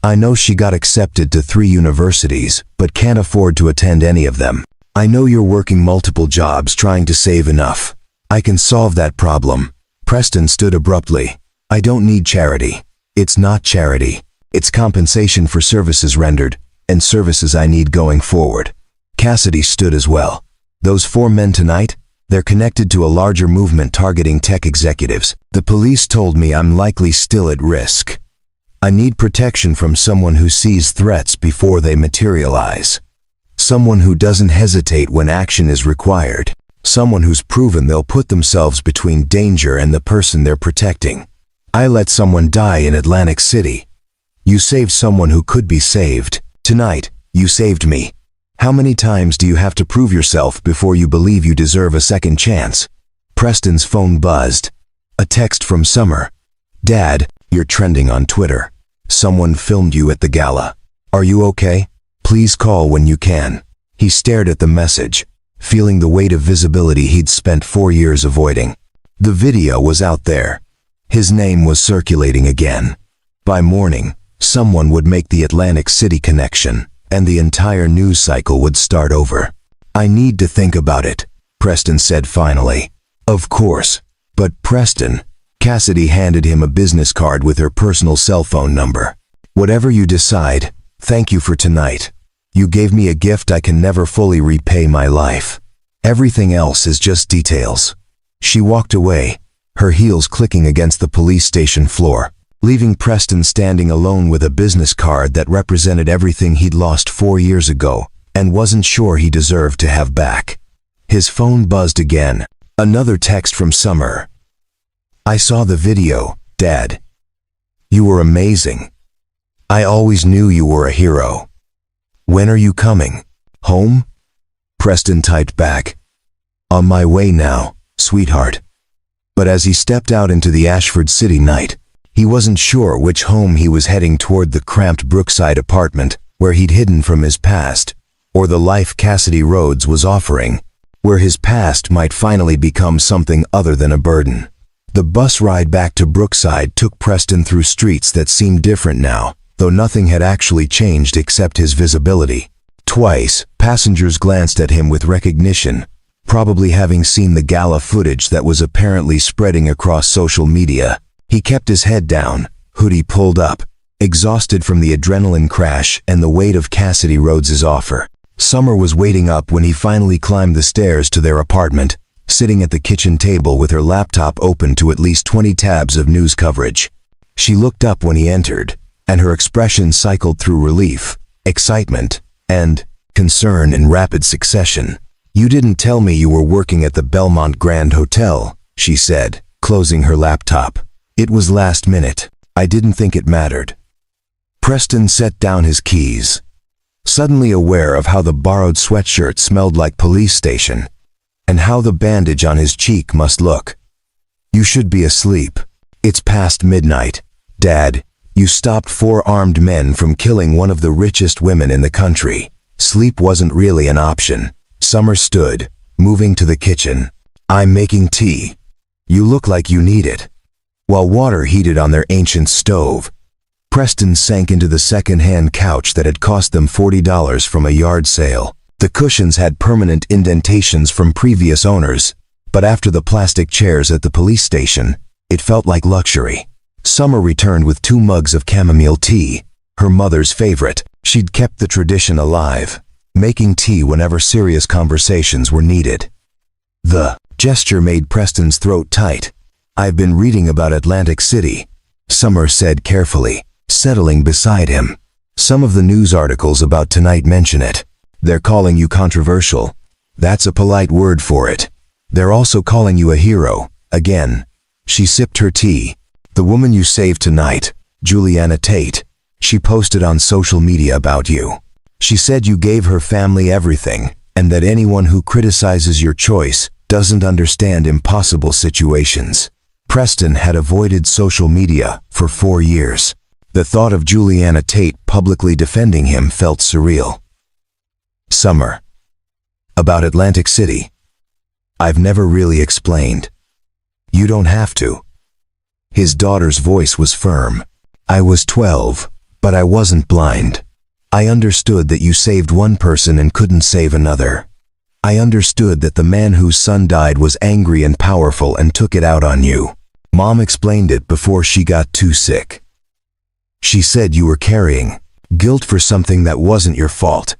[SPEAKER 1] I know she got accepted to 3 universities, but can't afford to attend any of them. I know you're working multiple jobs trying to save enough. I can solve that problem." Preston stood abruptly. "I don't need charity. It's not charity. It's compensation for services rendered, and services I need going forward." Cassidy stood as well. "Those 4 men tonight? They're connected to a larger movement targeting tech executives. The police told me I'm likely still at risk. I need protection from someone who sees threats before they materialize. Someone who doesn't hesitate when action is required. Someone who's proven they'll put themselves between danger and the person they're protecting. I let someone die in Atlantic City. You saved someone who could be saved. Tonight, you saved me. How many times do you have to prove yourself before you believe you deserve a second chance?" Preston's phone buzzed. A text from Summer. "Dad, you're trending on Twitter. Someone filmed you at the gala. Are you okay? Please call when you can." He stared at the message, feeling the weight of visibility he'd spent 4 years avoiding. The video was out there. His name was circulating again. By morning, someone would make the Atlantic City connection, and the entire news cycle would start over. "I need to think about it," Preston said finally. "Of course. But Preston," Cassidy handed him a business card with her personal cell phone number. "Whatever you decide, thank you for tonight. You gave me a gift I can never fully repay my life. Everything else is just details." She walked away, her heels clicking against the police station floor, leaving Preston standing alone with a business card that represented everything he'd lost 4 years ago and wasn't sure he deserved to have back. His phone buzzed again. Another text from Summer. "I saw the video, Dad. You were amazing. I always knew you were a hero. When are you coming? Home?" Preston typed back, "On my way now, sweetheart." But as he stepped out into the Ashford City night, he wasn't sure which home he was heading toward: the cramped Brookside apartment where he'd hidden from his past, or the life Cassidy Rhodes was offering, where his past might finally become something other than a burden. The bus ride back to Brookside took Preston through streets that seemed different now, though nothing had actually changed except his visibility. Twice, passengers glanced at him with recognition, probably having seen the gala footage that was apparently spreading across social media. He kept his head down, hoodie pulled up, exhausted from the adrenaline crash and the weight of Cassidy Rhodes's offer. Summer was waiting up when he finally climbed the stairs to their apartment, sitting at the kitchen table with her laptop open to at least 20 tabs of news coverage. She looked up when he entered, and her expression cycled through relief, excitement, and concern in rapid succession. "You didn't tell me you were working at the Belmont Grand Hotel," she said, closing her laptop. "It was last minute. I didn't think it mattered." Preston set down his keys, suddenly aware of how the borrowed sweatshirt smelled like police station, and how the bandage on his cheek must look. "You should be asleep. It's past midnight. Dad, you stopped 4 armed men from killing one of the richest women in the country. Sleep wasn't really an option." Summer stood, moving to the kitchen. "I'm making tea. You look like you need it." While water heated on their ancient stove, Preston sank into the second-hand couch that had cost them $40 from a yard sale. The cushions had permanent indentations from previous owners, but after the plastic chairs at the police station, it felt like luxury. Summer returned with 2 mugs of chamomile tea, her mother's favorite. She'd kept the tradition alive, making tea whenever serious conversations were needed. The gesture made Preston's throat tight. "I've been reading about Atlantic City," Summer said carefully, settling beside him. "Some of the news articles about tonight mention it. They're calling you controversial. That's a polite word for it. They're also calling you a hero, again." She sipped her tea. "The woman you saved tonight, Juliana Tate, she posted on social media about you. She said you gave her family everything, and that anyone who criticizes your choice doesn't understand impossible situations." Preston had avoided social media for 4 years. The thought of Juliana Tate publicly defending him felt surreal. "Summer. About Atlantic City. I've never really explained. You don't have to." His daughter's voice was firm. "I was 12, but I wasn't blind. I understood that you saved one person and couldn't save another. I understood that the man whose son died was angry and powerful and took it out on you. Mom explained it before she got too sick. She said you were carrying guilt for something that wasn't your fault.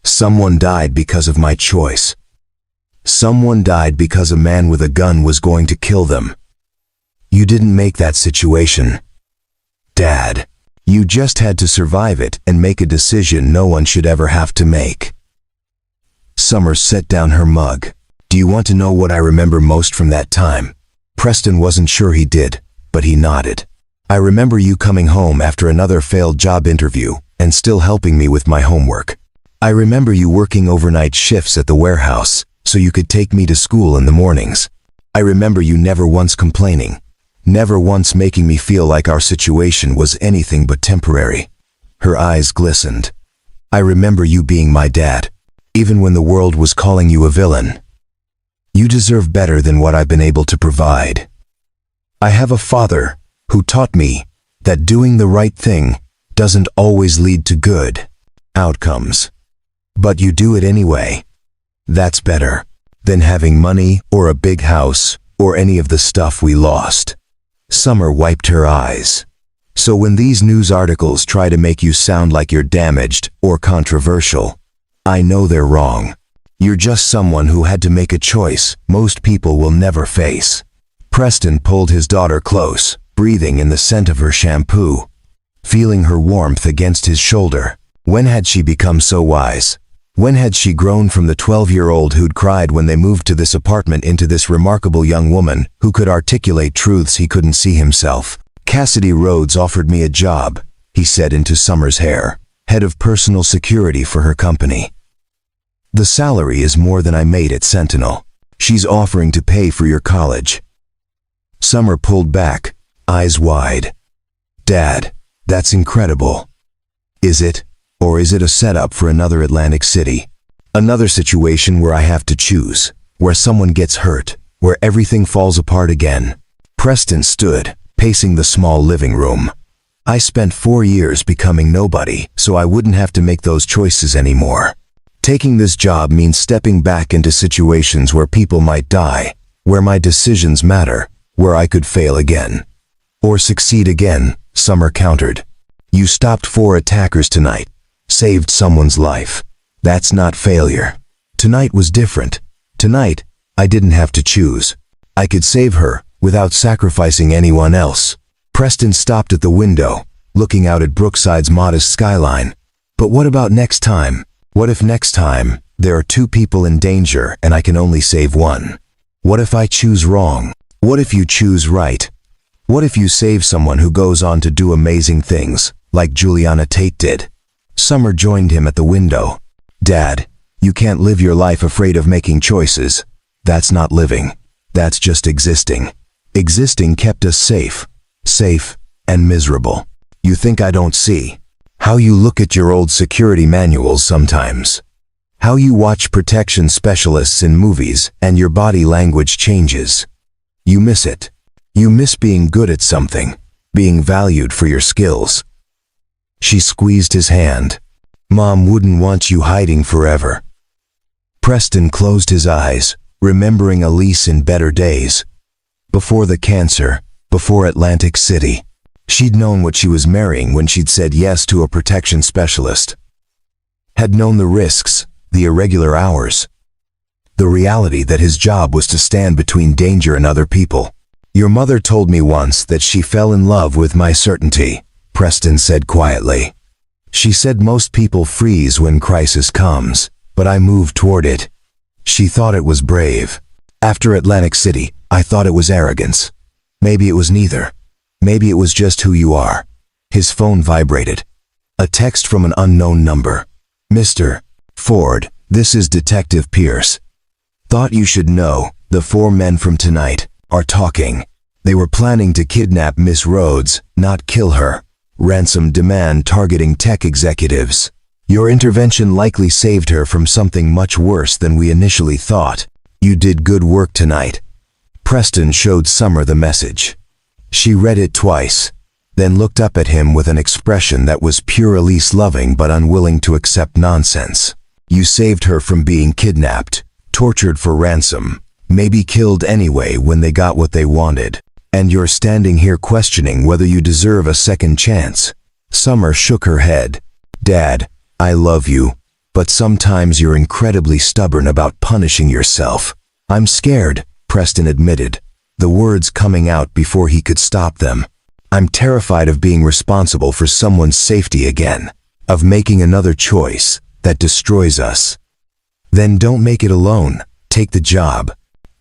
[SPEAKER 1] Someone died because of my choice. Someone died because a man with a gun was going to kill them. You didn't make that situation. Dad, you just had to survive it and make a decision no one should ever have to make." Summer set down her mug. "Do you want to know what I remember most from that time?" Preston wasn't sure he did, but he nodded. "I remember you coming home after another failed job interview and still helping me with my homework. I remember you working overnight shifts at the warehouse so you could take me to school in the mornings. I remember you never once complaining, never once making me feel like our situation was anything but temporary." Her eyes glistened. "I remember you being my dad, even when the world was calling you a villain. You deserve better than what I've been able to provide. I have a father who taught me that doing the right thing doesn't always lead to good outcomes. But you do it anyway. That's better than having money or a big house or any of the stuff we lost." Summer wiped her eyes. "So when these news articles try to make you sound like you're damaged or controversial, I know they're wrong. You're just someone who had to make a choice most people will never face." Preston pulled his daughter close, breathing in the scent of her shampoo, feeling her warmth against his shoulder. When had she become so wise? When had she grown from the 12-year-old who'd cried when they moved to this apartment into this remarkable young woman who could articulate truths he couldn't see himself? "Cassidy Rhodes offered me a job," he said into Summer's hair, "head of personal security for her company. The salary is more than I made at Sentinel. She's offering to pay for your college." Summer pulled back, eyes wide. "Dad, that's incredible. Is it? Or is it a setup for another Atlantic City? Another situation where I have to choose, where someone gets hurt, where everything falls apart again?" Preston stood, pacing the small living room. "I spent 4 years becoming nobody so I wouldn't have to make those choices anymore. Taking this job means stepping back into situations where people might die, where my decisions matter, where I could fail again. Or succeed again," Summer countered. "You stopped 4 attackers tonight, saved someone's life. That's not failure. Tonight was different. Tonight, I didn't have to choose. I could save her without sacrificing anyone else. Preston stopped at the window, looking out at Brookside's modest skyline. But what about next time? What if next time there are two people in danger and I can only save one? What if I choose wrong? What if you choose right? What if you save someone who goes on to do amazing things, like Juliana Tate did? Summer joined him at the window. Dad, you can't live your life afraid of making choices. That's not living. That's just existing. Existing kept us safe and miserable. You think I don't see? How you look at your old security manuals sometimes. How you watch protection specialists in movies and your body language changes. You miss it. You miss being good at something, being valued for your skills. She squeezed his hand. Mom wouldn't want you hiding forever. Preston closed his eyes, remembering Elise in better days. Before the cancer, before Atlantic City. She'd known what she was marrying when she'd said yes to a protection specialist. Had known the risks, the irregular hours. The reality that his job was to stand between danger and other people. Your mother told me once that she fell in love with my certainty, Preston said quietly. She said most people freeze when crisis comes, but I moved toward it. She thought it was brave. After Atlantic City, I thought it was arrogance. Maybe it was neither. Maybe it was just who you are. His phone vibrated. A text from an unknown number. Mr. Ford, this is Detective Pierce. Thought you should know, the 4 men from tonight are talking. They were planning to kidnap Miss Rhodes, not kill her. Ransom demand targeting tech executives. Your intervention likely saved her from something much worse than we initially thought. You did good work tonight. Preston showed Summer the message. She read it twice, then looked up at him with an expression that was pure Elise loving but unwilling to accept nonsense. You saved her from being kidnapped, tortured for ransom, maybe killed anyway when they got what they wanted. And you're standing here questioning whether you deserve a second chance. Summer shook her head. Dad, I love you, but sometimes you're incredibly stubborn about punishing yourself. I'm scared, Preston admitted, the words coming out before he could stop them. I'm terrified of being responsible for someone's safety again, of making another choice that destroys us. Then don't make it alone. Take the job.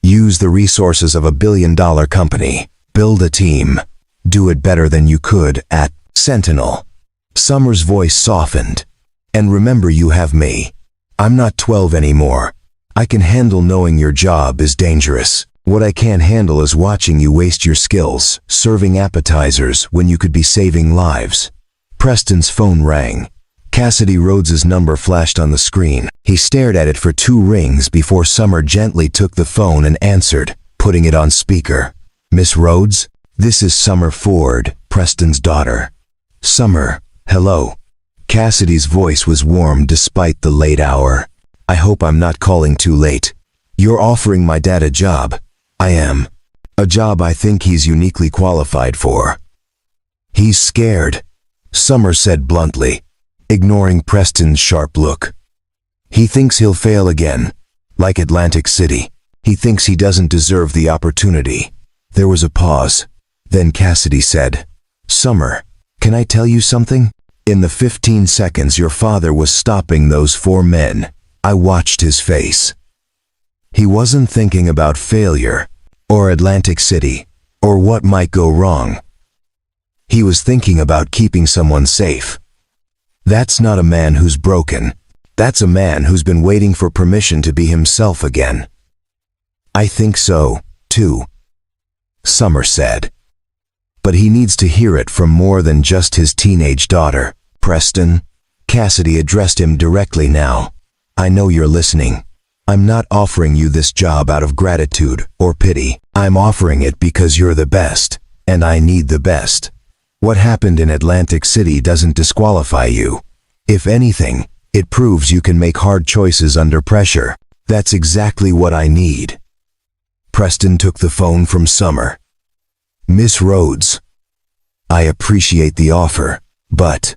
[SPEAKER 1] Use the resources of $1 billion company. Build a team. Do it better than you could at Sentinel. Summer's voice softened. And remember, you have me. I'm not 12 anymore. I can handle knowing your job is dangerous. What I can't handle is watching you waste your skills, serving appetizers when you could be saving lives. Preston's phone rang. Cassidy Rhodes's number flashed on the screen. He stared at it for 2 rings before Summer gently took the phone and answered, putting it on speaker. Miss Rhodes, this is Summer Ford, Preston's daughter. Summer, hello. Cassidy's voice was warm despite the late hour. I hope I'm not calling too late. You're offering my dad a job. I am. A job I think he's uniquely qualified for. He's scared, Summer said bluntly, ignoring Preston's sharp look. He thinks he'll fail again, like Atlantic City. He thinks he doesn't deserve the opportunity. There was a pause. Then Cassidy said, Summer, can I tell you something? In the 15 seconds your father was stopping those 4 men, I watched his face. He wasn't thinking about failure, or Atlantic City, or what might go wrong. He was thinking about keeping someone safe. That's not a man who's broken. That's a man who's been waiting for permission to be himself again. I think so, too, Summer said. But he needs to hear it from more than just his teenage daughter. Preston, Cassidy addressed him directly now. I know you're listening. I'm not offering you this job out of gratitude or pity. I'm offering it because you're the best, and I need the best. What happened in Atlantic City doesn't disqualify you. If anything, it proves you can make hard choices under pressure. That's exactly what I need. Preston took the phone from Summer. Miss Rhodes, I appreciate the offer, but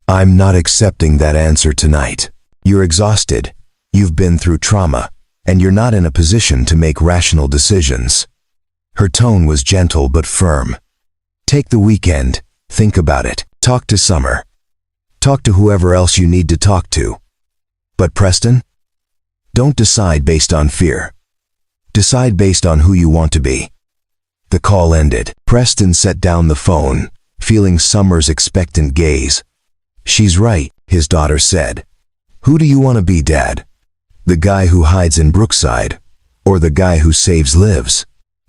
[SPEAKER 1] I'm not accepting that answer tonight. You're exhausted. You've been through trauma. and you're not in a position to make rational decisions." Her tone was gentle but firm. "Take the weekend, think about it, talk to Summer. Talk to whoever else you need to talk to. But Preston, don't decide based on fear. Decide based on who you want to be." The call ended. Preston set down the phone, feeling Summer's expectant gaze. "She's right," his daughter said. "Who do you want to be, Dad? The guy who hides in Brookside, or the guy who saves lives?"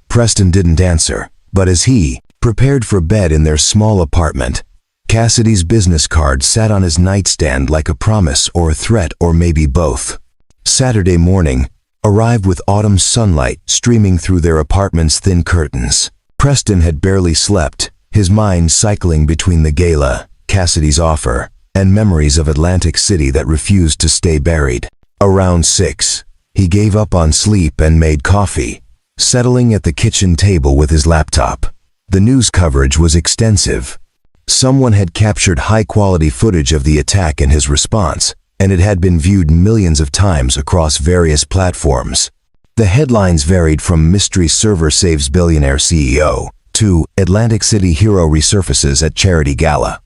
[SPEAKER 1] Preston didn't answer, but as he prepared for bed in their small apartment, Cassidy's business card sat on his nightstand like a promise or a threat, or maybe both. Saturday morning arrived with autumn sunlight streaming through their apartment's thin curtains. Preston had barely slept, his mind cycling between the gala, Cassidy's offer, and memories of Atlantic City that refused to stay buried. Around 6, he gave up on sleep and made coffee, settling at the kitchen table with his laptop. The news coverage was extensive. Someone had captured high-quality footage of the attack and his response, and it had been viewed millions of times across various platforms. The headlines varied from "Mystery Server Saves Billionaire CEO" to "Atlantic City Hero Resurfaces at Charity Gala."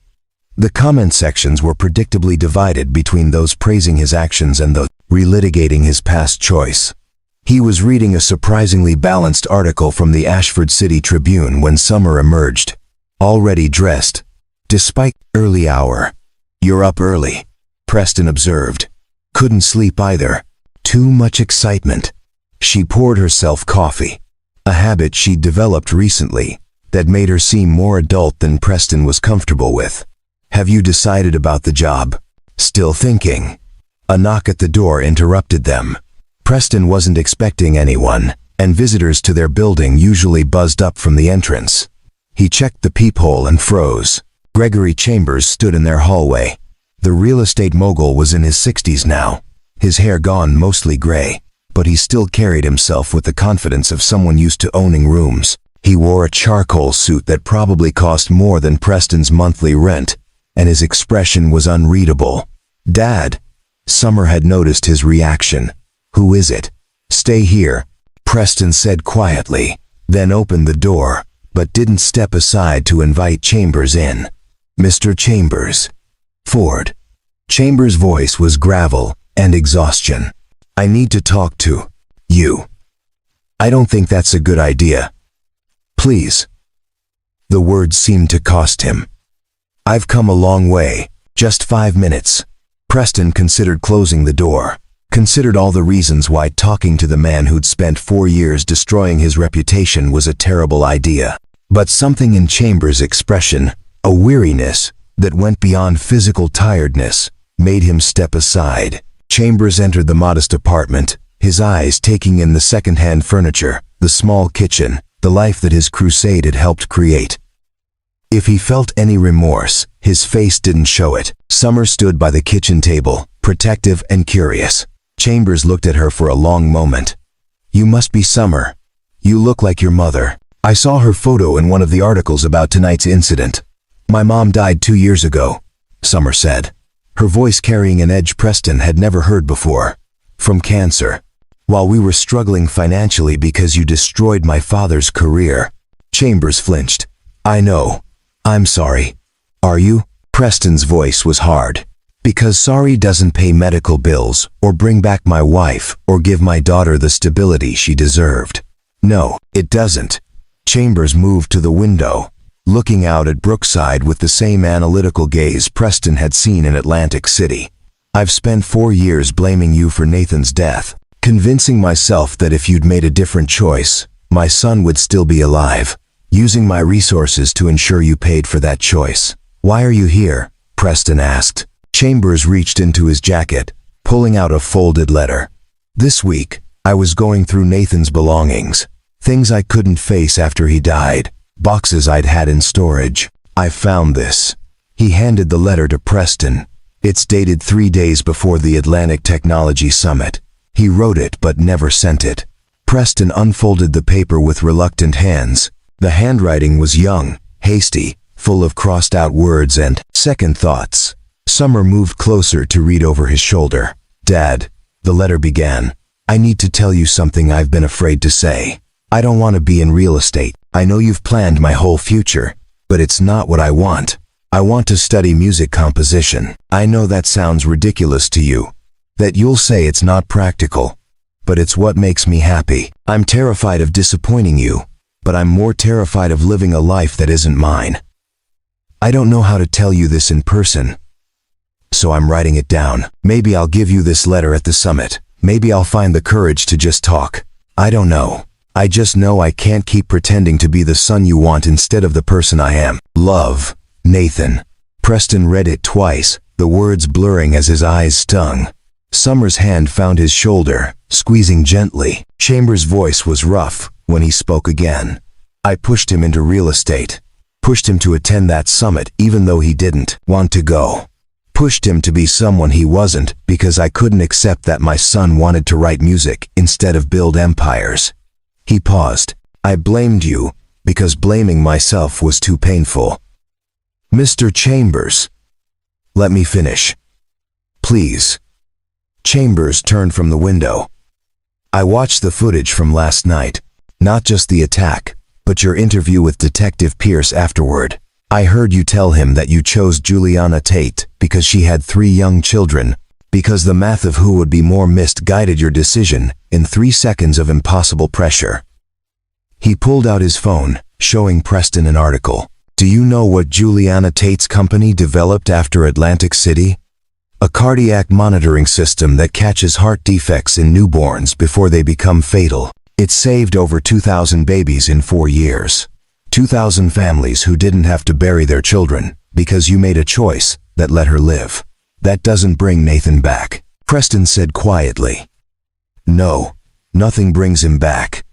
[SPEAKER 1] The comment sections were predictably divided between those praising his actions and those relitigating his past choice. He was reading a surprisingly balanced article from the Ashford City Tribune when Summer emerged, already dressed, despite early hour. "You're up early," Preston observed. "Couldn't sleep either. Too much excitement." She poured herself coffee, a habit she'd developed recently that made her seem more adult than Preston was comfortable with. "Have you decided about the job?" "Still thinking." A knock at the door interrupted them. Preston wasn't expecting anyone, and visitors to their building usually buzzed up from the entrance. He checked the peephole and froze. Gregory Chambers stood in their hallway. The real estate mogul was in his 60s now, his hair gone mostly gray, but he still carried himself with the confidence of someone used to owning rooms. He wore a charcoal suit that probably cost more than Preston's monthly rent, and his expression was unreadable. "Dad." Summer had noticed his reaction. "Who is it?" "Stay here," Preston said quietly, then opened the door, but didn't step aside to invite Chambers in. "Mr. Chambers." "Ford." Chambers' voice was gravel and exhaustion. "I need to talk to you." "I don't think that's a good idea." "Please." The words seemed to cost him. "I've come a long way. Just 5 minutes." Preston considered closing the door, considered all the reasons why talking to the man who'd spent 4 years destroying his reputation was a terrible idea. But something in Chambers' expression, a weariness that went beyond physical tiredness, made him step aside. Chambers entered the modest apartment, his eyes taking in the second-hand furniture, the small kitchen, the life that his crusade had helped create. If he felt any remorse, his face didn't show it. Summer stood by the kitchen table, protective and curious. Chambers looked at her for a long moment. "You must be Summer. You look like your mother. I saw her photo in one of the articles about tonight's incident." "My mom died 2 years ago," Summer said, her voice carrying an edge Preston had never heard before. "From cancer. While we were struggling financially because you destroyed my father's career." Chambers flinched. "I know. I'm sorry." "Are you?" Preston's voice was hard. "Because sorry doesn't pay medical bills, or bring back my wife, or give my daughter the stability she deserved." "No, it doesn't." Chambers moved to the window, looking out at Brookside with the same analytical gaze Preston had seen in Atlantic City. "I've spent 4 years blaming you for Nathan's death, convincing myself that if you'd made a different choice, my son would still be alive, using my resources to ensure you paid for that choice." "Why are you here?" Preston asked. Chambers reached into his jacket, pulling out a folded letter. "This week, I was going through Nathan's belongings, things I couldn't face after he died, boxes I'd had in storage. I found this." He handed the letter to Preston. It's dated 3 days before the Atlantic Technology Summit. He wrote it but never sent it. Preston unfolded the paper with reluctant hands. The handwriting was young, hasty, full of crossed-out words and second thoughts. Summer moved closer to read over his shoulder. "Dad," the letter began, I need to tell you something I've been afraid to say. I don't want to be in real estate. I know you've planned my whole future, but it's not what I want. I want to study music composition. I know that sounds ridiculous to you, that you'll say it's not practical, but it's what makes me happy. I'm terrified of disappointing you, but I'm more terrified of living a life that isn't mine. I don't know how to tell you this in person, so I'm writing it down. Maybe I'll give you this letter at the summit. Maybe I'll find the courage to just talk. I don't know. I just know I can't keep pretending to be the son you want instead of the person I am. Love, Nathan. Preston read it twice, the words blurring as his eyes stung. Summer's hand found his shoulder, squeezing gently. Chambers' voice was rough when he spoke again. I pushed him into real estate. Pushed him to attend that summit even though he didn't want to go. Pushed him to be someone he wasn't because I couldn't accept that my son wanted to write music instead of build empires. He paused. I blamed you because blaming myself was too painful. Mr. Chambers, let me finish. Please. Chambers turned from the window. I watched the footage from last night, not just the attack, but your interview with Detective Pierce afterward. I heard you tell him that you chose Juliana Tate because she had 3 young children, because the math of who would be more missed guided your decision in 3 seconds of impossible pressure. He pulled out his phone, showing Preston an article. Do you know what Juliana Tate's company developed after Atlantic City? A cardiac monitoring system that catches heart defects in newborns before they become fatal. It saved over 2,000 babies in 4 years. 2,000 families who didn't have to bury their children because you made a choice that let her live. That doesn't bring Nathan back. Preston said quietly. No, nothing brings him back.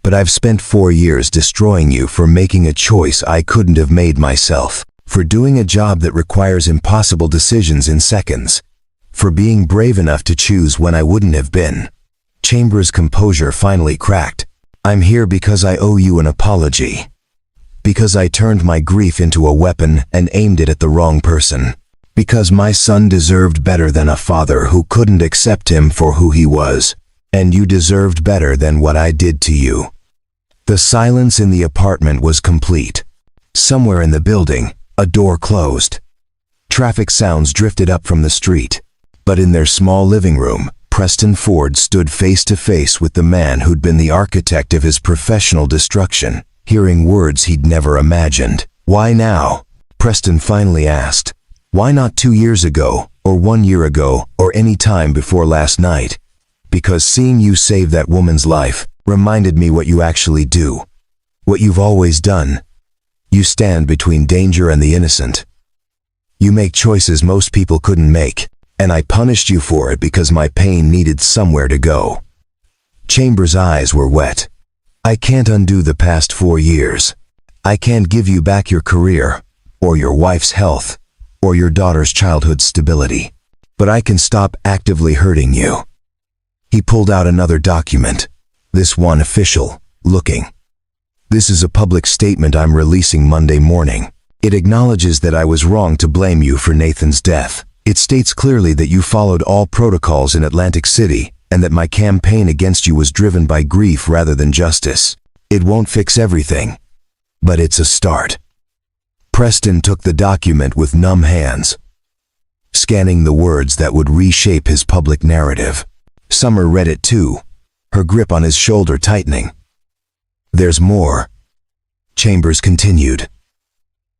[SPEAKER 1] But I've spent 4 years destroying you for making a choice I couldn't have made myself, for doing a job that requires impossible decisions in seconds, for being brave enough to choose when I wouldn't have been. Chambers' composure finally cracked. I'm here because I owe you an apology. Because I turned my grief into a weapon and aimed it at the wrong person. Because my son deserved better than a father who couldn't accept him for who he was. And you deserved better than what I did to you. The silence in the apartment was complete. Somewhere in the building, a door closed. Traffic sounds drifted up from the street. But in their small living room, Preston Ford stood face to face with the man who'd been the architect of his professional destruction, hearing words he'd never imagined. Why now? Preston finally asked. Why not 2 years ago, or 1 year ago, or any time before last night? Because seeing you save that woman's life reminded me what you actually do. What you've always done. You stand between danger and the innocent. You make choices most people couldn't make, and I punished you for it because my pain needed somewhere to go. Chambers' eyes were wet. I can't undo the past 4 years. I can't give you back your career, or your wife's health, or your daughter's childhood stability. But I can stop actively hurting you. He pulled out another document, this one official, looking. This is a public statement I'm releasing Monday morning. It acknowledges that I was wrong to blame you for Nathan's death. It states clearly that you followed all protocols in Atlantic City, and that my campaign against you was driven by grief rather than justice. It won't fix everything, but it's a start. Preston took the document with numb hands, scanning the words that would reshape his public narrative. Summer read it too, her grip on his shoulder tightening. There's more. Chambers continued.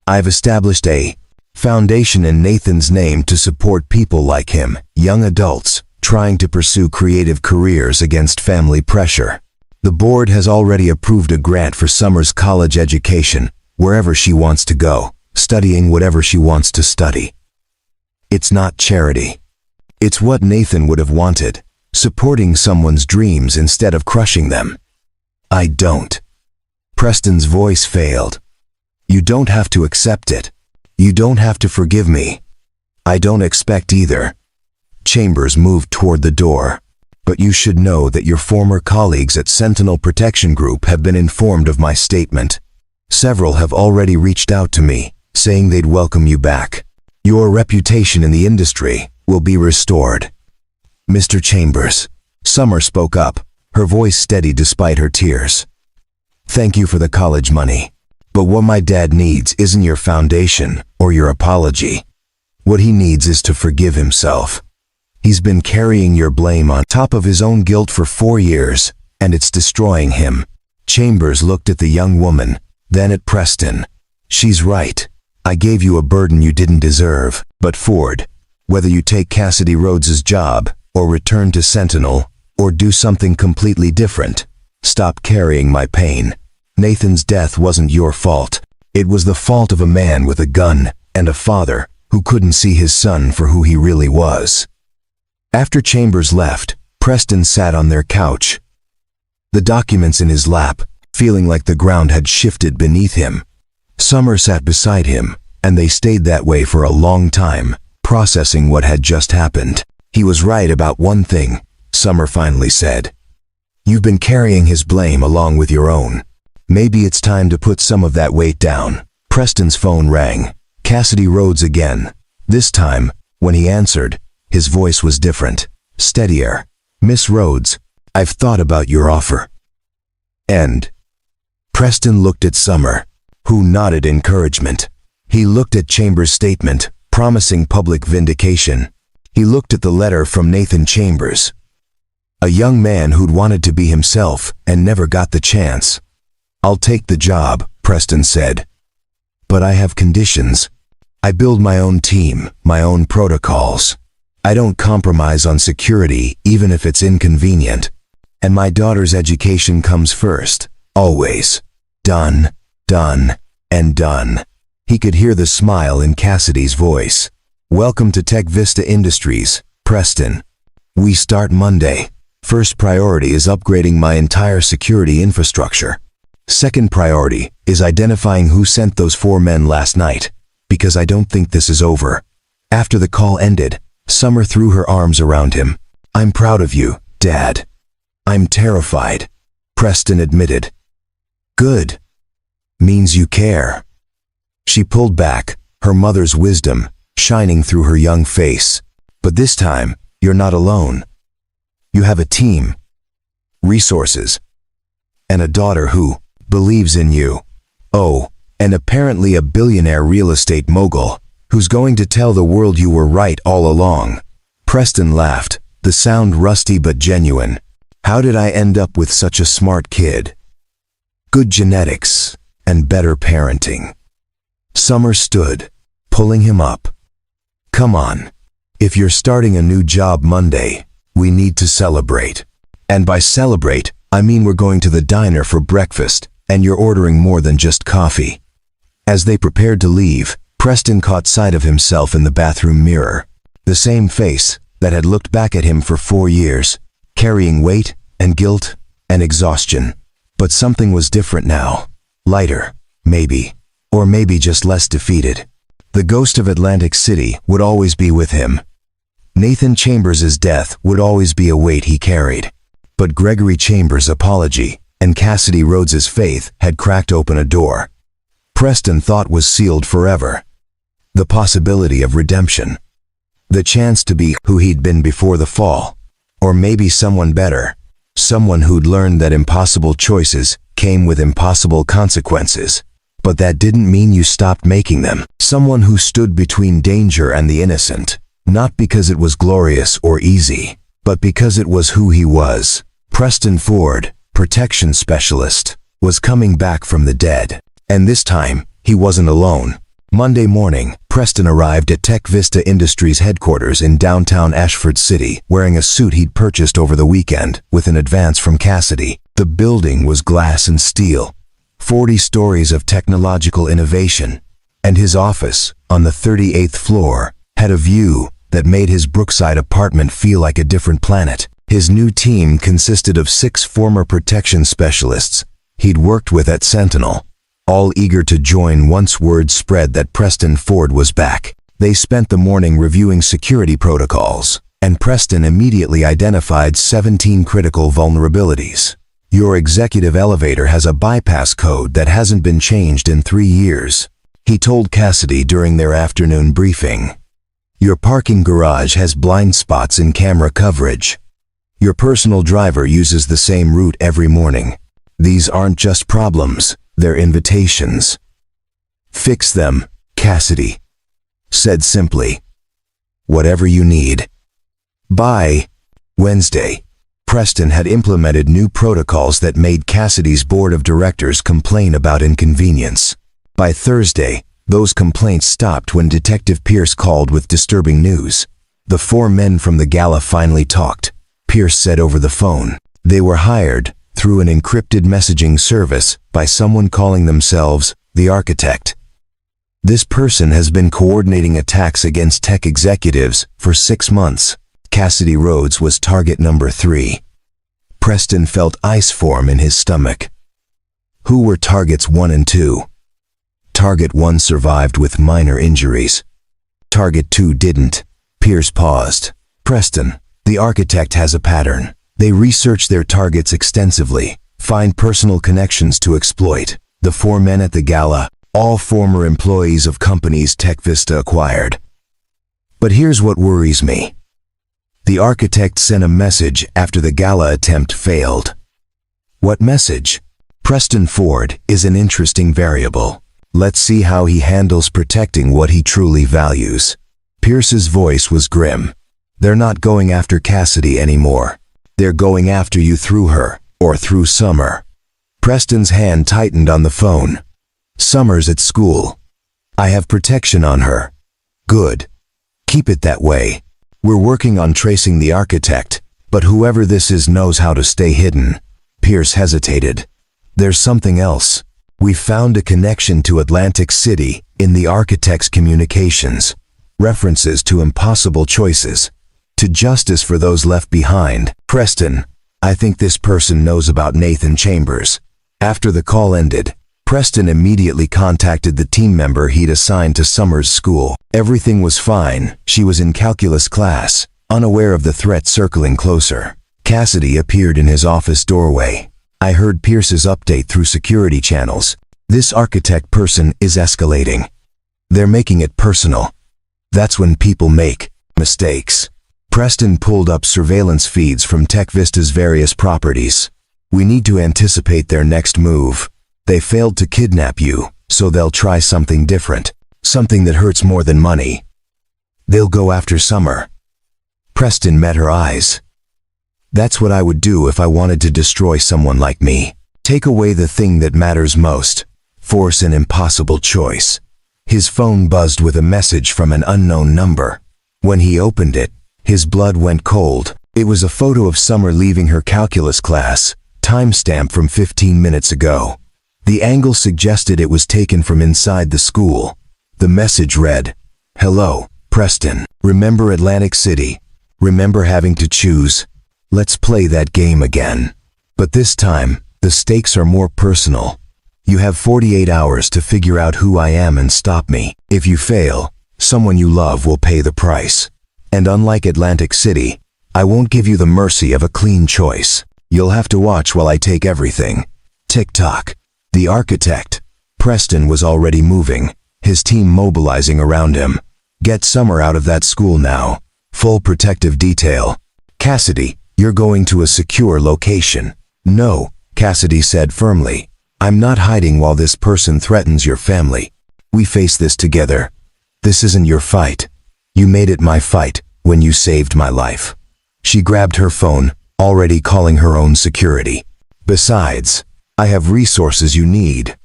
[SPEAKER 1] I've established a foundation in Nathan's name to support people like him, young adults, trying to pursue creative careers against family pressure. The board has already approved a grant for Summer's college education, wherever she wants to go, studying whatever she wants to study. It's not charity. It's what Nathan would have wanted. Supporting someone's dreams instead of crushing them. I don't. Preston's voice failed. You don't have to accept it. You don't have to forgive me. I don't expect either. Chambers moved toward the door. But you should know that your former colleagues at Sentinel Protection Group have been informed of my statement. Several have already reached out to me, saying they'd welcome you back. Your reputation in the industry will be restored. Mr. Chambers, Summer spoke up, her voice steady despite her tears. "Thank you for the college money. But what my dad needs isn't your foundation or your apology. What he needs is to forgive himself. He's been carrying your blame on top of his own guilt for 4 years, and it's destroying him." Chambers looked at the young woman, then at Preston. "She's right. I gave you a burden you didn't deserve. But Ford, whether you take Cassidy Rhodes's job, or return to Sentinel, or do something completely different, stop carrying my pain. Nathan's death wasn't your fault. It was the fault of a man with a gun and a father who couldn't see his son for who he really was." After Chambers left, Preston sat on their couch, the documents in his lap, feeling like the ground had shifted beneath him. Summer sat beside him, and they stayed that way for a long time, processing what had just happened. "He was right about one thing," Summer finally said. "You've been carrying his blame along with your own. Maybe it's time to put some of that weight down." Preston's phone rang. Cassidy Rhodes again. This time, when he answered, his voice was different, steadier. "Miss Rhodes, I've thought about your offer." "And?" Preston looked at Summer, who nodded encouragement. He looked at Chambers' statement, promising public vindication. He looked at the letter from Nathan Chambers, a young man who'd wanted to be himself and never got the chance. "I'll take the job," Preston said. "But I have conditions. I build my own team, my own protocols. I don't compromise on security, even if it's inconvenient. And my daughter's education comes first, always. Done, done, and done." He could hear the smile in Cassidy's voice. "Welcome to Tech Vista Industries, Preston. We start Monday. First priority is upgrading my entire security infrastructure. Second priority is identifying who sent those 4 men last night, because I don't think this is over." After the call ended, Summer threw her arms around him. "I'm proud of you, Dad." "I'm terrified," Preston admitted. "Good. Means you care." She pulled back, her mother's wisdom shining through her young face. "But this time, you're not alone. You have a team, resources, and a daughter who believes in you. Oh, and apparently a billionaire real estate mogul who's going to tell the world you were right all along." Preston laughed, the sound rusty but genuine. "How did I end up with such a smart kid? Good genetics and better parenting." Summer stood, pulling him up. "Come on. If you're starting a new job Monday, we need to celebrate. And by celebrate, I mean we're going to the diner for breakfast, and you're ordering more than just coffee." As they prepared to leave, Preston caught sight of himself in the bathroom mirror. The same face that had looked back at him for 4 years, carrying weight and guilt and exhaustion. But something was different now. Lighter, maybe. Or maybe just less defeated. The ghost of Atlantic City would always be with him. Nathan Chambers' death would always be a weight he carried. But Gregory Chambers' apology and Cassidy Rhodes's faith had cracked open a door Preston thought was sealed forever. The possibility of redemption. The chance to be who he'd been before the fall. Or maybe someone better. Someone who'd learned that impossible choices came with impossible consequences. But that didn't mean you stopped making them. Someone who stood between danger and the innocent. Not because it was glorious or easy, but because it was who he was. Preston Ford, protection specialist, was coming back from the dead. And this time, he wasn't alone. Monday morning, Preston arrived at Tech Vista Industries headquarters in downtown Ashford City, wearing a suit he'd purchased over the weekend with an advance from Cassidy. The building was glass and steel, 40 stories of technological innovation, and his office, on the 38th floor, had a view that made his Brookside apartment feel like a different planet. His new team consisted of 6 former protection specialists he'd worked with at Sentinel, all eager to join once word spread that Preston Ford was back. They spent the morning reviewing security protocols, and Preston immediately identified 17 critical vulnerabilities. Your executive elevator has a bypass code that hasn't been changed in 3 years, he told Cassidy during their afternoon briefing. Your parking garage has blind spots in camera coverage. Your personal driver uses the same route every morning. These aren't just problems, they're invitations. Fix them, Cassidy said simply. Whatever you need. By Wednesday, Preston had implemented new protocols that made Cassidy's board of directors complain about inconvenience. By Thursday, those complaints stopped when Detective Pierce called with disturbing news. The 4 men from the gala finally talked, Pierce said over the phone. They were hired, through an encrypted messaging service, by someone calling themselves the Architect. This person has been coordinating attacks against tech executives for 6 months. Cassidy Rhodes was target number 3. Preston felt ice form in his stomach. Who were targets 1 and 2? Target 1 survived with minor injuries. Target 2 didn't. Pierce paused. Preston, the Architect has a pattern. They research their targets extensively, find personal connections to exploit. The 4 men at the gala, all former employees of companies TechVista acquired. But here's what worries me. The Architect sent a message after the gala attempt failed. What message? Preston Ford is an interesting variable. Let's see how he handles protecting what he truly values. Pierce's voice was grim. They're not going after Cassidy anymore. They're going after you through her, or through Summer. Preston's hand tightened on the phone. Summer's at school. I have protection on her. Good. Keep it that way. We're working on tracing the Architect, but whoever this is knows how to stay hidden. Pierce hesitated. There's something else. We found a connection to Atlantic City in the Architect's communications. References to impossible choices. To justice for those left behind. Preston, I think this person knows about Nathan Chambers. After the call ended, Preston immediately contacted the team member he'd assigned to Summer's school. Everything was fine. She was in calculus class, unaware of the threat circling closer. Cassidy appeared in his office doorway. I heard Pierce's update through security channels. This Architect person is escalating. They're making it personal. That's when people make mistakes. Preston pulled up surveillance feeds from TechVista's various properties. We need to anticipate their next move. They failed to kidnap you, so they'll try something different. Something that hurts more than money. They'll go after Summer. Preston met her eyes. That's what I would do if I wanted to destroy someone like me. Take away the thing that matters most. Force an impossible choice. His phone buzzed with a message from an unknown number. When he opened it, his blood went cold. It was a photo of Summer leaving her calculus class, timestamp from 15 minutes ago. The angle suggested it was taken from inside the school. The message read, "Hello, Preston. Remember Atlantic City? Remember having to choose? Let's play that game again. But this time, the stakes are more personal. You have 48 hours to figure out who I am and stop me. If you fail, someone you love will pay the price. And unlike Atlantic City, I won't give you the mercy of a clean choice. You'll have to watch while I take everything." Tick-tock. The Architect. Preston was already moving, his team mobilizing around him. Get Summer out of that school now. Full protective detail. Cassidy, you're going to a secure location. No, Cassidy said firmly. I'm not hiding while this person threatens your family. We face this together. This isn't your fight. You made it my fight when you saved my life. She grabbed her phone, already calling her own security. Besides, I have resources you need.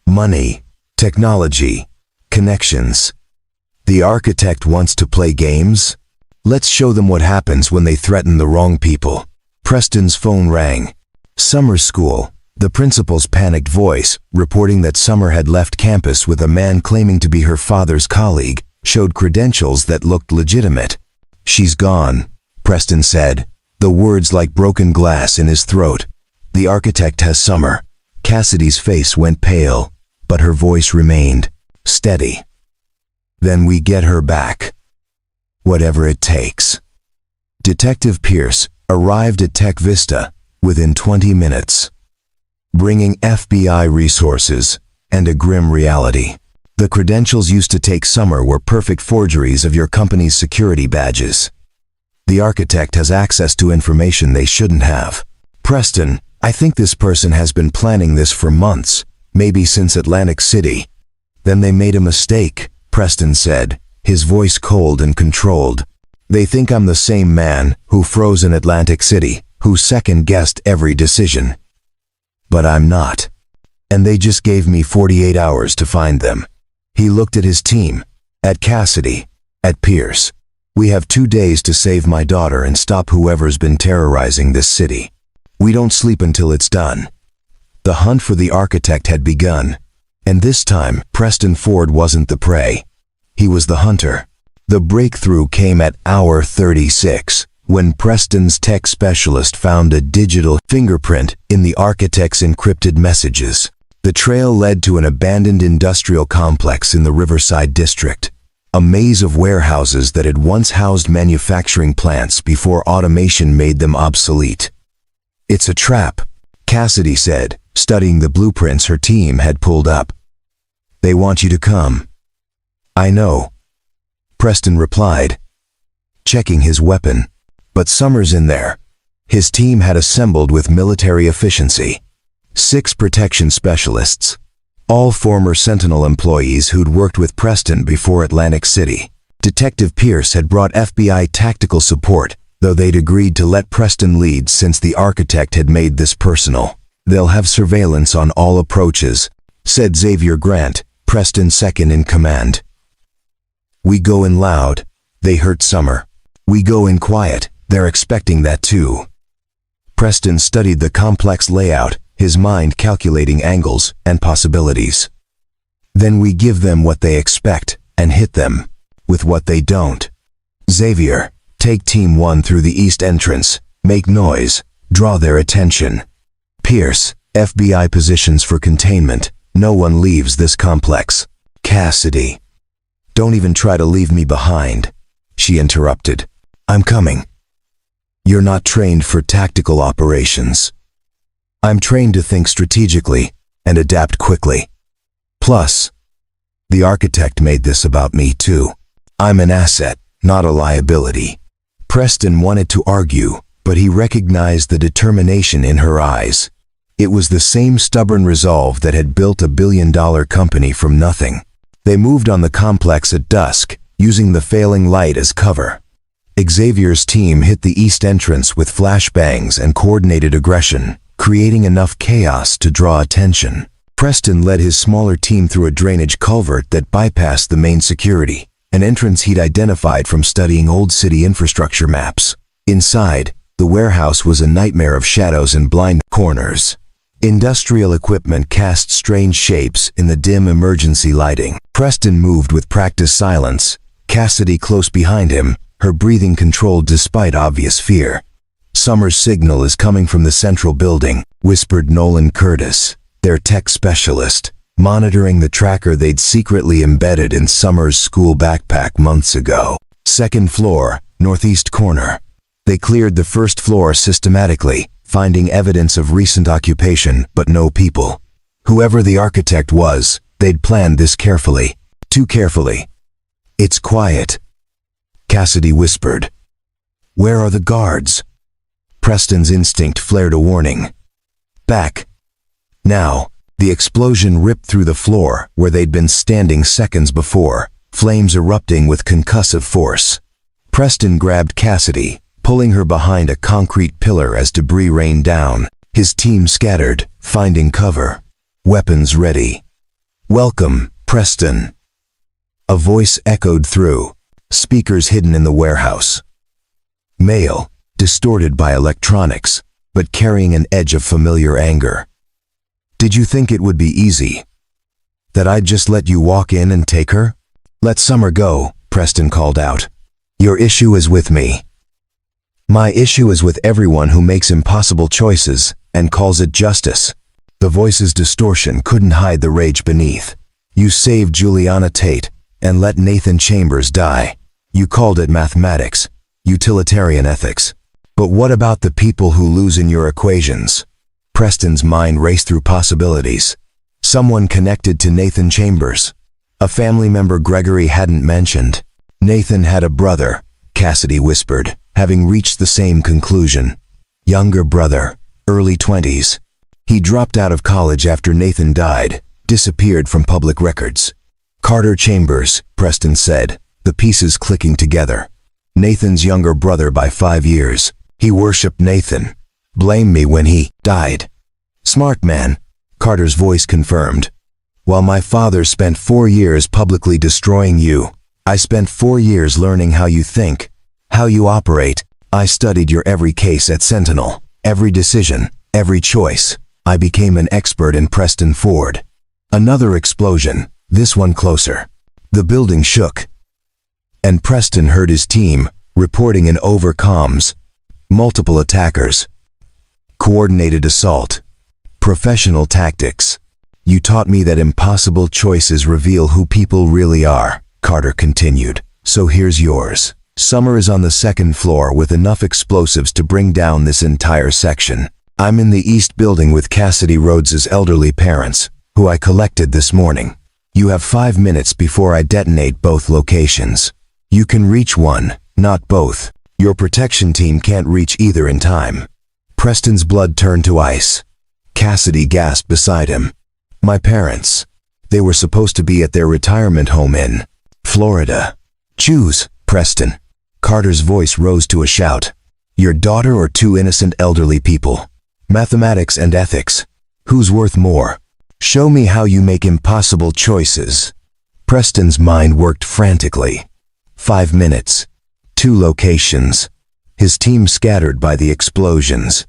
[SPEAKER 1] Money, technology, connections. The Architect wants to play games? Let's show them what happens when they threaten the wrong people. Preston's phone rang. Summer's school. The principal's panicked voice, reporting that Summer had left campus with a man claiming to be her father's colleague, showed credentials that looked legitimate. She's gone, Preston said, the words like broken glass in his throat. The Architect has Summer. Cassidy's face went pale, but her voice remained steady. Then we get her back. Whatever it takes. Detective Pierce arrived at TechVista within 20 minutes, bringing FBI resources and a grim reality. The credentials used to take Summer were perfect forgeries of your company's security badges. The architect has access to information they shouldn't have. Preston, I think this person has been planning this for months, maybe since Atlantic City. Then they made a mistake, Preston said, his voice cold and controlled. They think I'm the same man who froze in Atlantic City, who second-guessed every decision. But I'm not. And they just gave me 48 hours to find them. He looked at his team, at Cassidy, at Pierce. We have 2 days to save my daughter and stop whoever's been terrorizing this city. We don't sleep until it's done. The hunt for the architect had begun, and this time Preston Ford wasn't the prey. He was the hunter. The breakthrough came at hour 36, when Preston's tech specialist found a digital fingerprint in the architect's encrypted messages. The trail led to an abandoned industrial complex in the Riverside district, a maze of warehouses that had once housed manufacturing plants before automation made them obsolete. It's a trap, Cassidy said, studying the blueprints her team had pulled up. They want you to come. I know, Preston replied, checking his weapon. But Summers in there. His team had assembled with military efficiency. 6 protection specialists, all former Sentinel employees who'd worked with Preston before Atlantic City. Detective Pierce had brought FBI tactical support, though they'd agreed to let Preston lead since the architect had made this personal. They'll have surveillance on all approaches, said Xavier Grant, Preston's second in command. We go in loud, they hurt Summer. We go in quiet, they're expecting that too. Preston studied the complex layout, his mind calculating angles and possibilities. Then we give them what they expect and hit them with what they don't. Xavier, take Team 1 through the east entrance, make noise, draw their attention. Pierce, FBI positions for containment, no one leaves this complex. Cassidy, don't even try to leave me behind, she interrupted. I'm coming. You're not trained for tactical operations. I'm trained to think strategically and adapt quickly. Plus, the architect made this about me too. I'm an asset, not a liability. Preston wanted to argue, but he recognized the determination in her eyes. It was the same stubborn resolve that had built $1 billion company from nothing. They moved on the complex at dusk, using the failing light as cover. Xavier's team hit the east entrance with flashbangs and coordinated aggression, creating enough chaos to draw attention. Preston led his smaller team through a drainage culvert that bypassed the main security, an entrance he'd identified from studying old city infrastructure maps. Inside, the warehouse was a nightmare of shadows and blind corners. Industrial equipment cast strange shapes in the dim emergency lighting. Preston moved with practiced silence, Cassidy close behind him, her breathing controlled despite obvious fear. Summer's signal is coming from the central building, whispered Nolan Curtis, their tech specialist, monitoring the tracker they'd secretly embedded in Summer's school backpack months ago. Second floor, northeast corner. They cleared the first floor systematically, finding evidence of recent occupation but no people. Whoever the architect was, they'd planned this carefully. Too carefully. It's quiet, Cassidy whispered. Where are the guards? Preston's instinct flared a warning. Back. Now, the explosion ripped through the floor where they'd been standing seconds before, flames erupting with concussive force. Preston grabbed Cassidy, pulling her behind a concrete pillar as debris rained down. His team scattered, finding cover. Weapons ready. Welcome, Preston. A voice echoed through, speakers hidden in the warehouse. Male, distorted by electronics, but carrying an edge of familiar anger. Did you think it would be easy? That I'd just let you walk in and take her? Let Summer go, Preston called out. Your issue is with me. My issue is with everyone who makes impossible choices and calls it justice. The voice's distortion couldn't hide the rage beneath. You saved Juliana Tate and let Nathan Chambers die. You called it mathematics, utilitarian ethics. But what about the people who lose in your equations? Preston's mind raced through possibilities. Someone connected to Nathan Chambers. A family member Gregory hadn't mentioned. Nathan had a brother, Cassidy whispered, having reached the same conclusion. Younger brother, early 20s. He dropped out of college after Nathan died, disappeared from public records. Carter Chambers, Preston said, the pieces clicking together. Nathan's younger brother by 5 years. He worshipped Nathan. Blamed me when he died. Smart man, Carter's voice confirmed. While my father spent 4 years publicly destroying you, I spent 4 years learning how you think, how you operate. I studied your every case at Sentinel, every decision, every choice. I became an expert in Preston Ford. Another explosion, this one closer. The building shook. And Preston heard his team, reporting in over comms. Multiple attackers. Coordinated assault. Professional tactics. You taught me that impossible choices reveal who people really are, Carter continued. So here's yours. Summer is on the second floor with enough explosives to bring down this entire section. I'm in the east building with Cassidy Rhodes's elderly parents, who I collected this morning. You have 5 minutes before I detonate both locations. You can reach one, not both. Your protection team can't reach either in time. Preston's blood turned to ice. Cassidy gasped beside him. My parents. They were supposed to be at their retirement home in Florida. Choose, Preston. Carter's voice rose to a shout. Your daughter or 2 innocent elderly people? Mathematics and ethics. Who's worth more? Show me how you make impossible choices. Preston's mind worked frantically. 5 minutes. 2 locations. His team scattered by the explosions.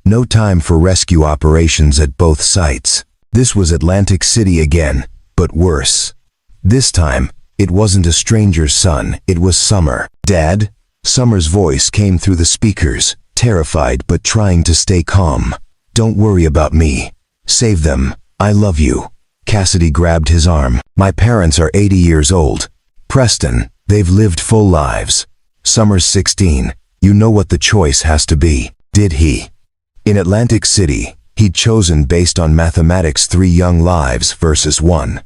[SPEAKER 1] No time for rescue operations at both sites. This was Atlantic City again, but worse. This time, it wasn't a stranger's son, it was Summer. Dad? Summer's voice came through the speakers, terrified but trying to stay calm. Don't worry about me. Save them. I love you. Cassidy grabbed his arm. My parents are 80 years old. Preston, they've lived full lives. Summer's 16. You know what the choice has to be. Did he? In Atlantic City, he'd chosen based on mathematics 3 young lives versus 1.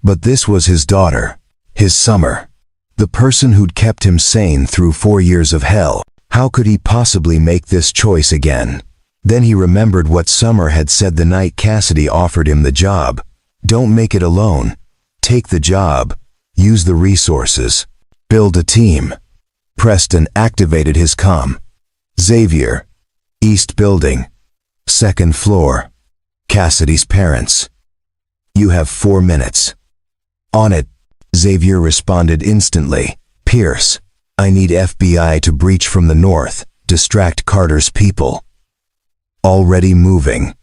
[SPEAKER 1] But this was his daughter, his Summer. The person who'd kept him sane through 4 years of hell. How could he possibly make this choice again? Then he remembered what Summer had said the night Cassidy offered him the job. Don't make it alone. Take the job. Use the resources. Build a team. Preston activated his comm. Xavier. East building. 2nd floor. Cassidy's parents. You have 4 minutes. On it. Xavier responded instantly. Pierce. I need FBI to breach from the north. Distract Carter's people. Already moving.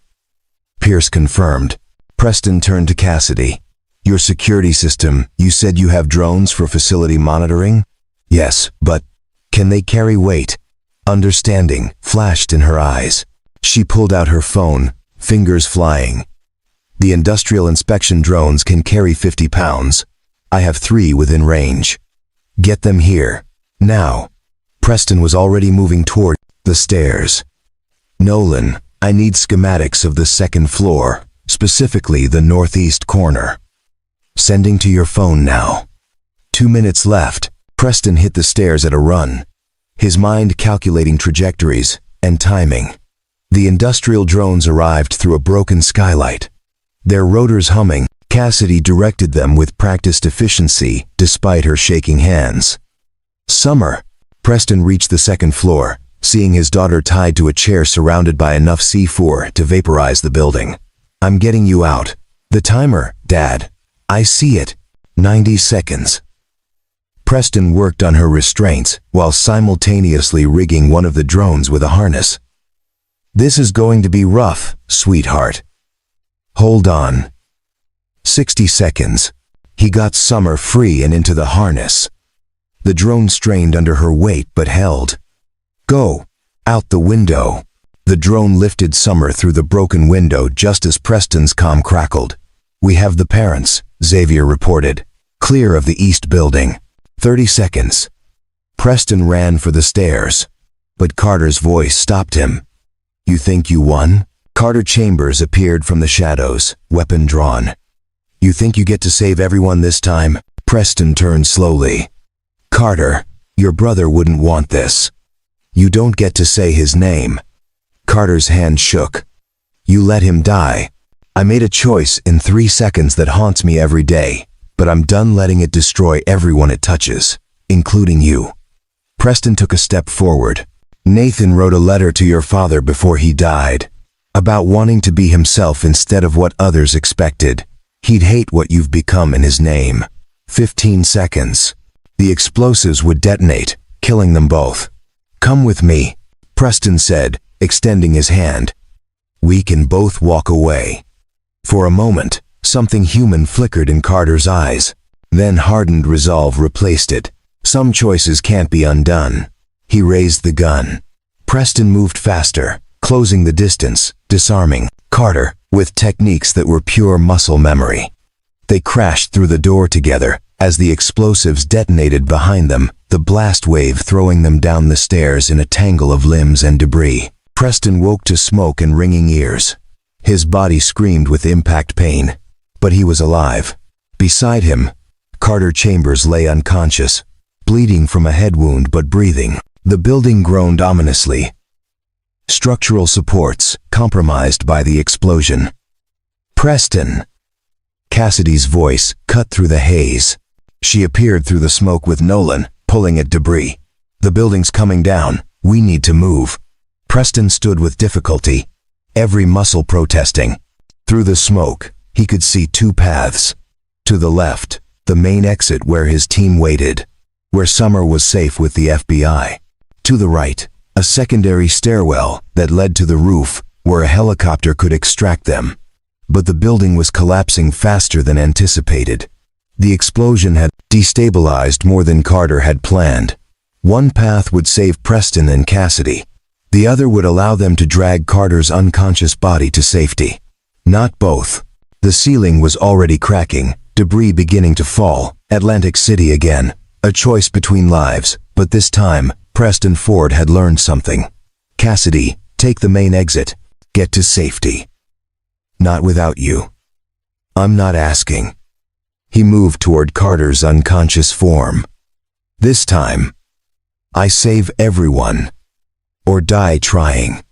[SPEAKER 1] Pierce confirmed. Preston turned to Cassidy. Your security system, you said you have drones for facility monitoring? Yes, but can they carry weight? Understanding flashed in her eyes. She pulled out her phone, fingers flying. The industrial inspection drones can carry 50 pounds. I have 3 within range. Get them here. Now. Preston was already moving toward the stairs. Nolan, I need schematics of the 2nd floor, specifically the northeast corner. Sending to your phone now. 2 minutes left. Preston hit the stairs at a run, his mind calculating trajectories and timing. The industrial drones arrived through a broken skylight. Their rotors humming, Cassidy directed them with practiced efficiency despite her shaking hands. Summer. Preston reached the 2nd floor, seeing his daughter tied to a chair surrounded by enough C4 to vaporize the building. I'm getting you out. The timer, Dad. I see it. 90 seconds. Preston worked on her restraints while simultaneously rigging one of the drones with a harness. This is going to be rough, sweetheart. Hold on. 60 seconds. He got Summer free and into the harness. The drone strained under her weight but held. Go. Out the window. The drone lifted Summer through the broken window just as Preston's comm crackled. We have the parents, Xavier reported. Clear of the east building. 30 seconds. Preston ran for the stairs, but Carter's voice stopped him. You think you won? Carter Chambers appeared from the shadows, weapon drawn. You think you get to save everyone this time? Preston turned slowly. Carter, Your brother wouldn't want this. You don't get to say his name. Carter's hand shook. You let him die. I made a choice in 3 seconds that haunts me every day, but I'm done letting it destroy everyone it touches, including you. Preston took a step forward. Nathan wrote a letter to your father before he died, about wanting to be himself instead of what others expected. He'd hate what you've become in his name. 15 seconds. The explosives would detonate, killing them both. Come with me, Preston said, extending his hand. We can both walk away. For a moment, something human flickered in Carter's eyes. Then hardened resolve replaced it. Some choices can't be undone. He raised the gun. Preston moved faster, closing the distance, disarming Carter with techniques that were pure muscle memory. They crashed through the door together as the explosives detonated behind them, the blast wave throwing them down the stairs in a tangle of limbs and debris. Preston woke to smoke and ringing ears. His body screamed with impact pain, but he was alive. Beside him, Carter Chambers lay unconscious, bleeding from a head wound but breathing. The building groaned ominously. Structural supports compromised by the explosion. Preston! Cassidy's voice cut through the haze. She appeared through the smoke with Nolan, pulling at debris. The building's coming down. We need to move. Preston stood with difficulty, every muscle protesting. Through the smoke, he could see 2 paths. To the left, the main exit where his team waited, where Summer was safe with the FBI. To the right, a secondary stairwell that led to the roof where a helicopter could extract them. But the building was collapsing faster than anticipated. The explosion had destabilized more than Carter had planned. One path would save Preston and Cassidy. The other would allow them to drag Carter's unconscious body to safety. Not both. The ceiling was already cracking, debris beginning to fall. Atlantic City again. A choice between lives, but this time, Preston Ford had learned something. Cassidy, take the main exit. Get to safety. Not without you. I'm not asking. He moved toward Carter's unconscious form. This time, I save everyone. Or die trying.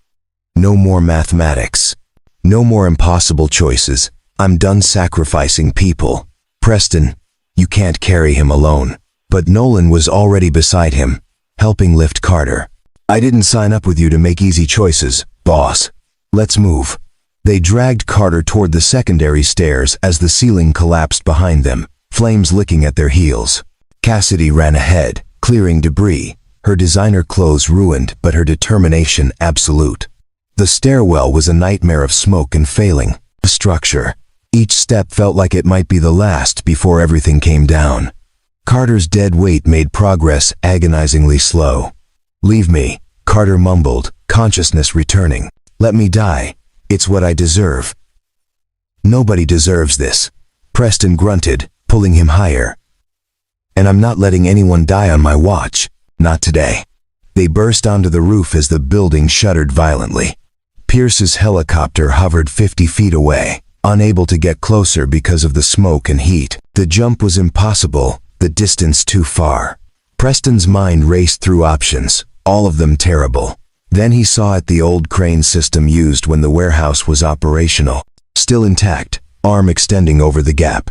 [SPEAKER 1] No more mathematics. No more impossible choices. I'm done sacrificing people. Preston, you can't carry him alone. But Nolan was already beside him, helping lift Carter. I didn't sign up with you to make easy choices, boss. Let's move. They dragged Carter toward the secondary stairs as the ceiling collapsed behind them, flames licking at their heels. Cassidy ran ahead, clearing debris, her designer clothes ruined but her determination absolute. The stairwell was a nightmare of smoke and failing structure. Each step felt like it might be the last before everything came down. Carter's dead weight made progress agonizingly slow. Leave me, Carter mumbled, consciousness returning. Let me die. It's what I deserve. Nobody deserves this, Preston grunted, pulling him higher. And I'm not letting anyone die on my watch. Not today. They burst onto the roof as the building shuddered violently. Pierce's helicopter hovered 50 feet away, unable to get closer because of the smoke and heat. The jump was impossible, the distance too far. Preston's mind raced through options, all of them terrible. Then he saw the old crane system used when the warehouse was operational. Still intact, arm extending over the gap.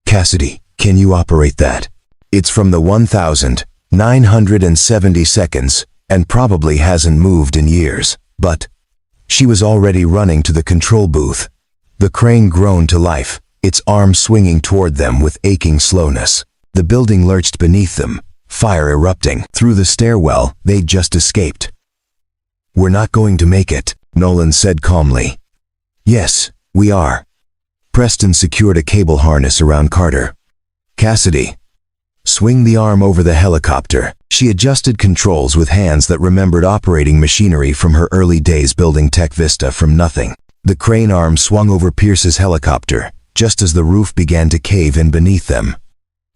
[SPEAKER 1] Cassidy, can you operate that? It's from the 1,970 seconds, and probably hasn't moved in years. But she was already running to the control booth. The crane groaned to life, its arm swinging toward them with aching slowness. The building lurched beneath them, fire erupting. Through the stairwell they'd just escaped. We're not going to make it, Nolan said calmly. Yes, we are. Preston secured a cable harness around Carter. Cassidy, swing the arm over the helicopter. She adjusted controls with hands that remembered operating machinery from her early days building Tech Vista from nothing. The crane arm swung over Pierce's helicopter, just as the roof began to cave in beneath them.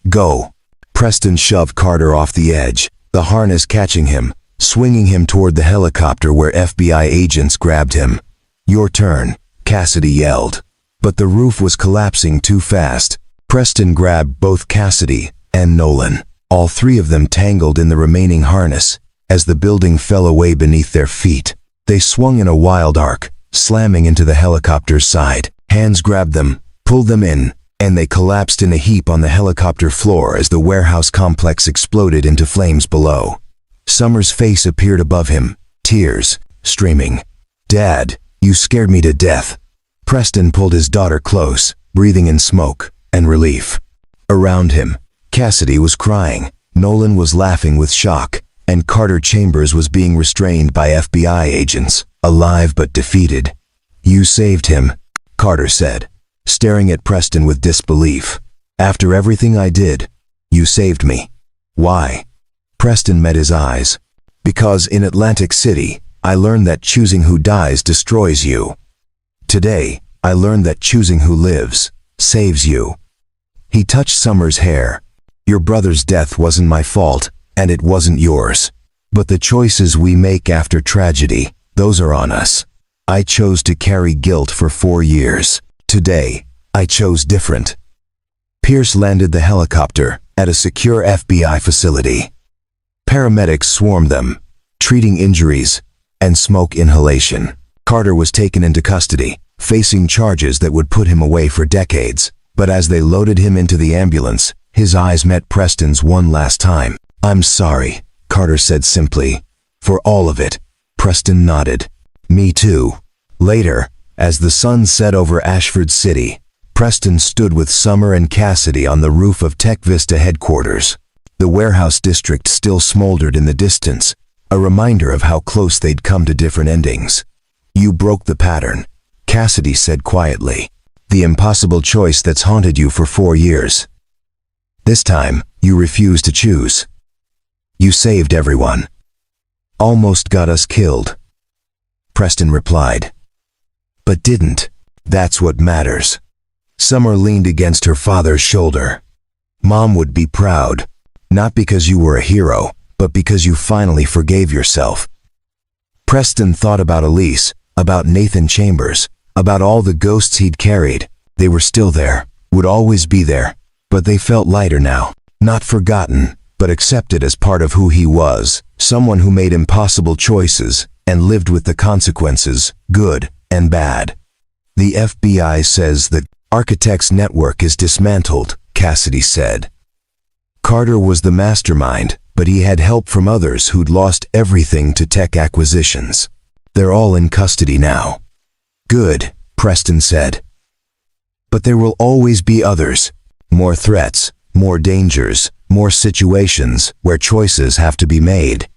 [SPEAKER 1] Go. Preston shoved Carter off the edge, the harness catching him, swinging him toward the helicopter where FBI agents grabbed him. Your turn, Cassidy yelled. But the roof was collapsing too fast. Preston grabbed both Cassidy and Nolan. All three of them tangled in the remaining harness. As the building fell away beneath their feet, they swung in a wild arc, slamming into the helicopter's side. Hands grabbed them, pulled them in, and they collapsed in a heap on the helicopter floor as the warehouse complex exploded into flames below. Summer's face appeared above him, tears streaming. "Dad, you scared me to death." Preston pulled his daughter close, breathing in smoke and relief. Around him, Cassidy was crying, Nolan was laughing with shock, and Carter Chambers was being restrained by FBI agents, alive but defeated. "You saved him," Carter said, staring at Preston with disbelief. "After everything I did, you saved me." "Why?" Preston met his eyes. "Because in Atlantic City, I learned that choosing who dies destroys you. Today, I learned that choosing who lives saves you." He touched Summer's hair. "Your brother's death wasn't my fault, and it wasn't yours. But the choices we make after tragedy, those are on us. I chose to carry guilt for 4 years. Today, I chose different." Pierce landed the helicopter at a secure FBI facility. Paramedics swarmed them, treating injuries and smoke inhalation. Carter was taken into custody, facing charges that would put him away for decades. But as they loaded him into the ambulance, his eyes met Preston's one last time. "I'm sorry," Carter said simply. "For all of it." Preston nodded. "Me too." Later, as the sun set over Ashford City, Preston stood with Summer and Cassidy on the roof of Tech Vista headquarters. The warehouse district still smoldered in the distance, a reminder of how close they'd come to different endings. "You broke the pattern," Cassidy said quietly. "The impossible choice that's haunted you for 4 years. This time, you refused to choose. You saved everyone. Almost got us killed." Preston replied. "But didn't. That's what matters." Summer leaned against her father's shoulder. "Mom would be proud, not because you were a hero, but because you finally forgave yourself." Preston thought about Elise, about Nathan Chambers, about all the ghosts he'd carried. They were still there, would always be there, but they felt lighter now. Not forgotten, but accepted as part of who he was, someone who made impossible choices and lived with the consequences, good and bad. "The FBI says the architects' network is dismantled," Cassidy said. Carter was the mastermind, but he had help from others who'd lost everything to tech acquisitions. "They're all in custody now." "Good," Preston said. "But there will always be others. More threats, more dangers, more situations where choices have to be made.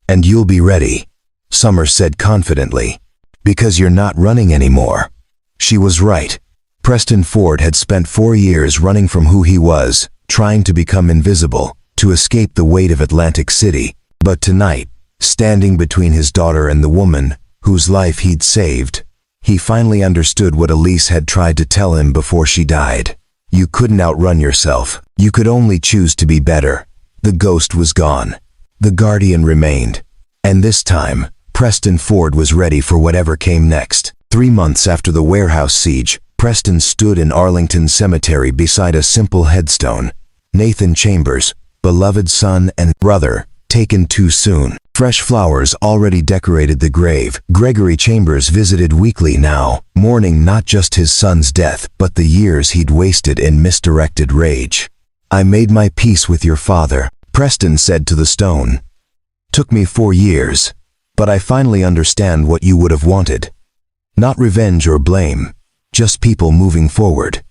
[SPEAKER 1] And you'll be ready," Summer said confidently, "because you're not running anymore." She was right. Preston Ford had spent 4 years running from who he was, trying to become invisible, to escape the weight of Atlantic City. But tonight, standing between his daughter and the woman whose life he'd saved, he finally understood what Elise had tried to tell him before she died. You couldn't outrun yourself. You could only choose to be better. The ghost was gone. The guardian remained. And this time, Preston Ford was ready for whatever came next. 3 months after the warehouse siege, Preston stood in Arlington Cemetery beside a simple headstone. Nathan Chambers, beloved son and brother, taken too soon. Fresh flowers already decorated the grave. Gregory Chambers visited weekly now, mourning not just his son's death, but the years he'd wasted in misdirected rage. "I made my peace with your father," Preston said to the stone. "Took me 4 years, but I finally understand what you would have wanted. Not revenge or blame, just people moving forward."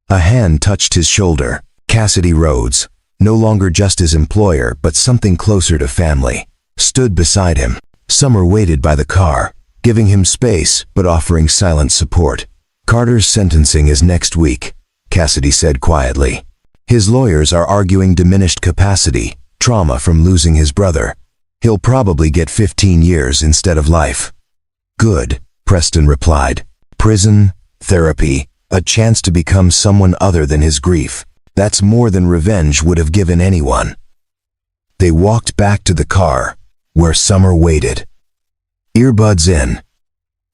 [SPEAKER 1] A hand touched his shoulder. Cassidy Rhodes, no longer just his employer but something closer to family, stood beside him. Summer waited by the car, giving him space but offering silent support. "Carter's sentencing is next week," Cassidy said quietly. "His lawyers are arguing diminished capacity, trauma from losing his brother. He'll probably get 15 years instead of life." "Good," Preston replied. "Prison, therapy, a chance to become someone other than his grief. That's more than revenge would have given anyone." They walked back to the car, where Summer waited. Earbuds in.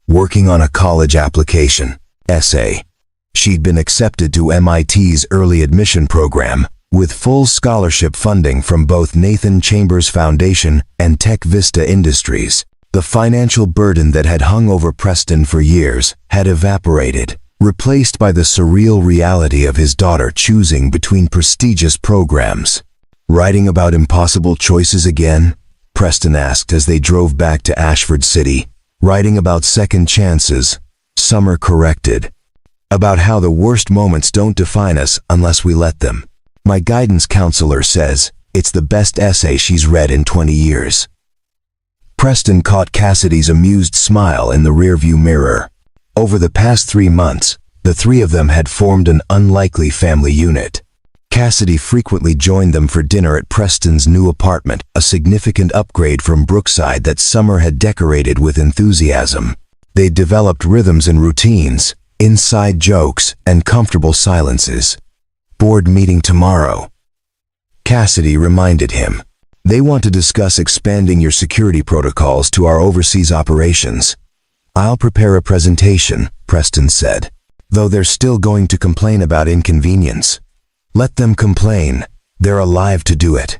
[SPEAKER 1] Working on a college application essay. She'd been accepted to MIT's early admission program, With full scholarship funding from both Nathan Chambers Foundation and Tech Vista Industries, the financial burden that had hung over Preston for years had evaporated, replaced by the surreal reality of his daughter choosing between prestigious programs. Writing about impossible choices again? Preston asked as they drove back to Ashford City. Writing about second chances? Summer corrected. About how the worst moments don't define us unless we let them. My guidance counselor says it's the best essay she's read in 20 years. Preston caught Cassidy's amused smile in the rearview mirror. Over the past 3 months, the three of them had formed an unlikely family unit. Cassidy frequently joined them for dinner at Preston's new apartment, a significant upgrade from Brookside that Summer had decorated with enthusiasm. They developed rhythms and routines, inside jokes, and comfortable silences. Board meeting tomorrow, Cassidy reminded him. They want to discuss expanding your security protocols to our overseas operations. I'll prepare a presentation, Preston said, though they're still going to complain about inconvenience. Let them complain. They're alive to do it.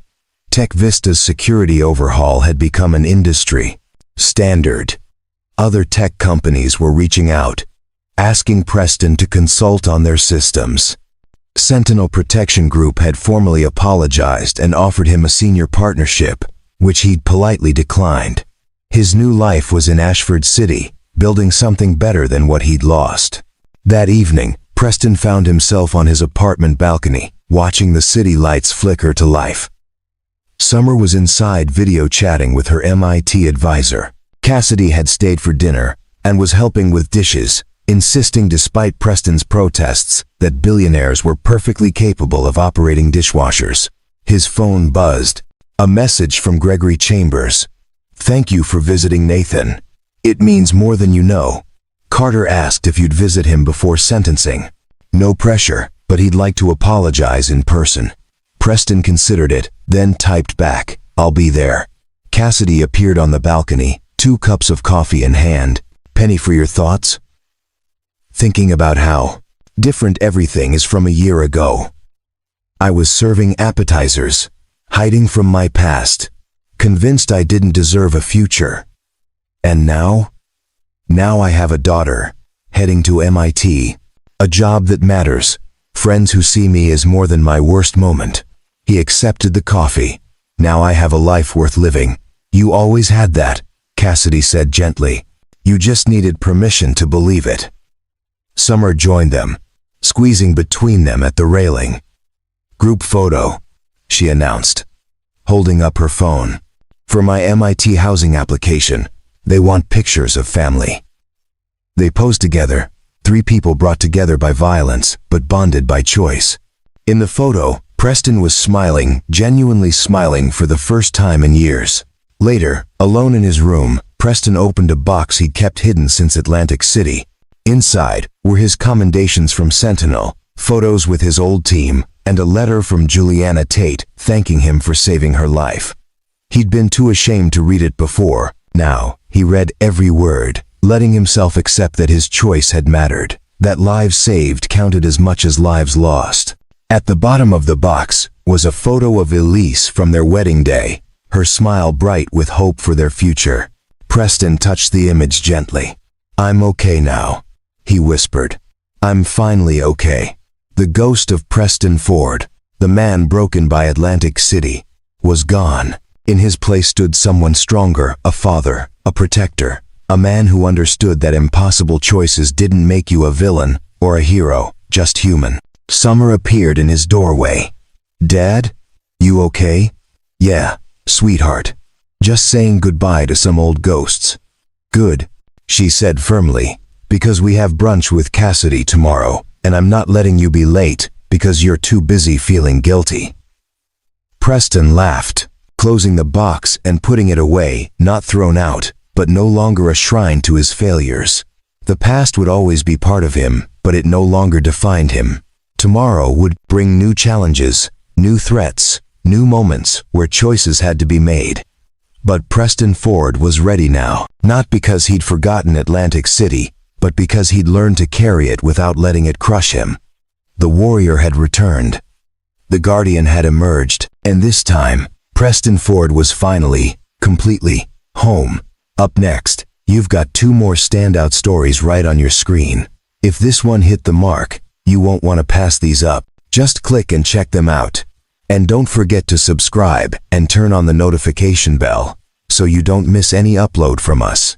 [SPEAKER 1] Tech Vista's security overhaul had become an industry standard. Other tech companies were reaching out, asking Preston to consult on their systems. Sentinel Protection Group had formally apologized and offered him a senior partnership, which he'd politely declined. His new life was in Ashford City, building something better than what he'd lost. That evening, Preston found himself on his apartment balcony, watching the city lights flicker to life. Summer was inside video chatting with her MIT advisor. Cassidy had stayed for dinner and was helping with dishes, insisting despite Preston's protests that billionaires were perfectly capable of operating dishwashers. His phone buzzed. A message from Gregory Chambers. "Thank you for visiting Nathan. It means more than you know." Carter asked if you'd visit him before sentencing. No pressure, but he'd like to apologize in person. Preston considered it, then typed back, "I'll be there." Cassidy appeared on the balcony, 2 cups of coffee in hand. "Penny for your thoughts?" "Thinking about how different everything is from a year ago. I was serving appetizers, hiding from my past, convinced I didn't deserve a future. And now? Now I have a daughter, heading to MIT, a job that matters, friends who see me as more than my worst moment." He accepted the coffee. "Now I have a life worth living." "You always had that," Cassidy said gently. "You just needed permission to believe it." Summer joined them, squeezing between them at the railing. "Group photo," she announced, holding up her phone. "For my MIT housing application, they want pictures of family." They posed together, 3 people brought together by violence, but bonded by choice. In the photo, Preston was smiling, genuinely smiling for the first time in years. Later, alone in his room, Preston opened a box he'd kept hidden since Atlantic City. Inside were his commendations from Sentinel, photos with his old team, and a letter from Juliana Tate thanking him for saving her life. He'd been too ashamed to read it before. Now, he read every word, letting himself accept that his choice had mattered, that lives saved counted as much as lives lost. At the bottom of the box was a photo of Elise from their wedding day, her smile bright with hope for their future. Preston touched the image gently. "I'm okay now," he whispered. "I'm finally okay." The ghost of Preston Ford, the man broken by Atlantic City, was gone. In his place stood someone stronger, a father, a protector, a man who understood that impossible choices didn't make you a villain or a hero, just human. Summer appeared in his doorway. "Dad? You okay?" "Yeah, sweetheart. Just saying goodbye to some old ghosts." "Good," she said firmly, "because we have brunch with Cassidy tomorrow, and I'm not letting you be late because you're too busy feeling guilty." Preston laughed, closing the box and putting it away, not thrown out, but no longer a shrine to his failures. The past would always be part of him, but it no longer defined him. Tomorrow would bring new challenges, new threats, new moments where choices had to be made. But Preston Ford was ready now, not because he'd forgotten Atlantic City, but because he'd learned to carry it without letting it crush him. The warrior had returned. The Guardian had emerged, and this time, Preston Ford was finally, completely, home. Up next, you've got 2 more standout stories right on your screen. If this one hit the mark, you won't want to pass these up. Just click and check them out. And don't forget to subscribe and turn on the notification bell so you don't miss any upload from us.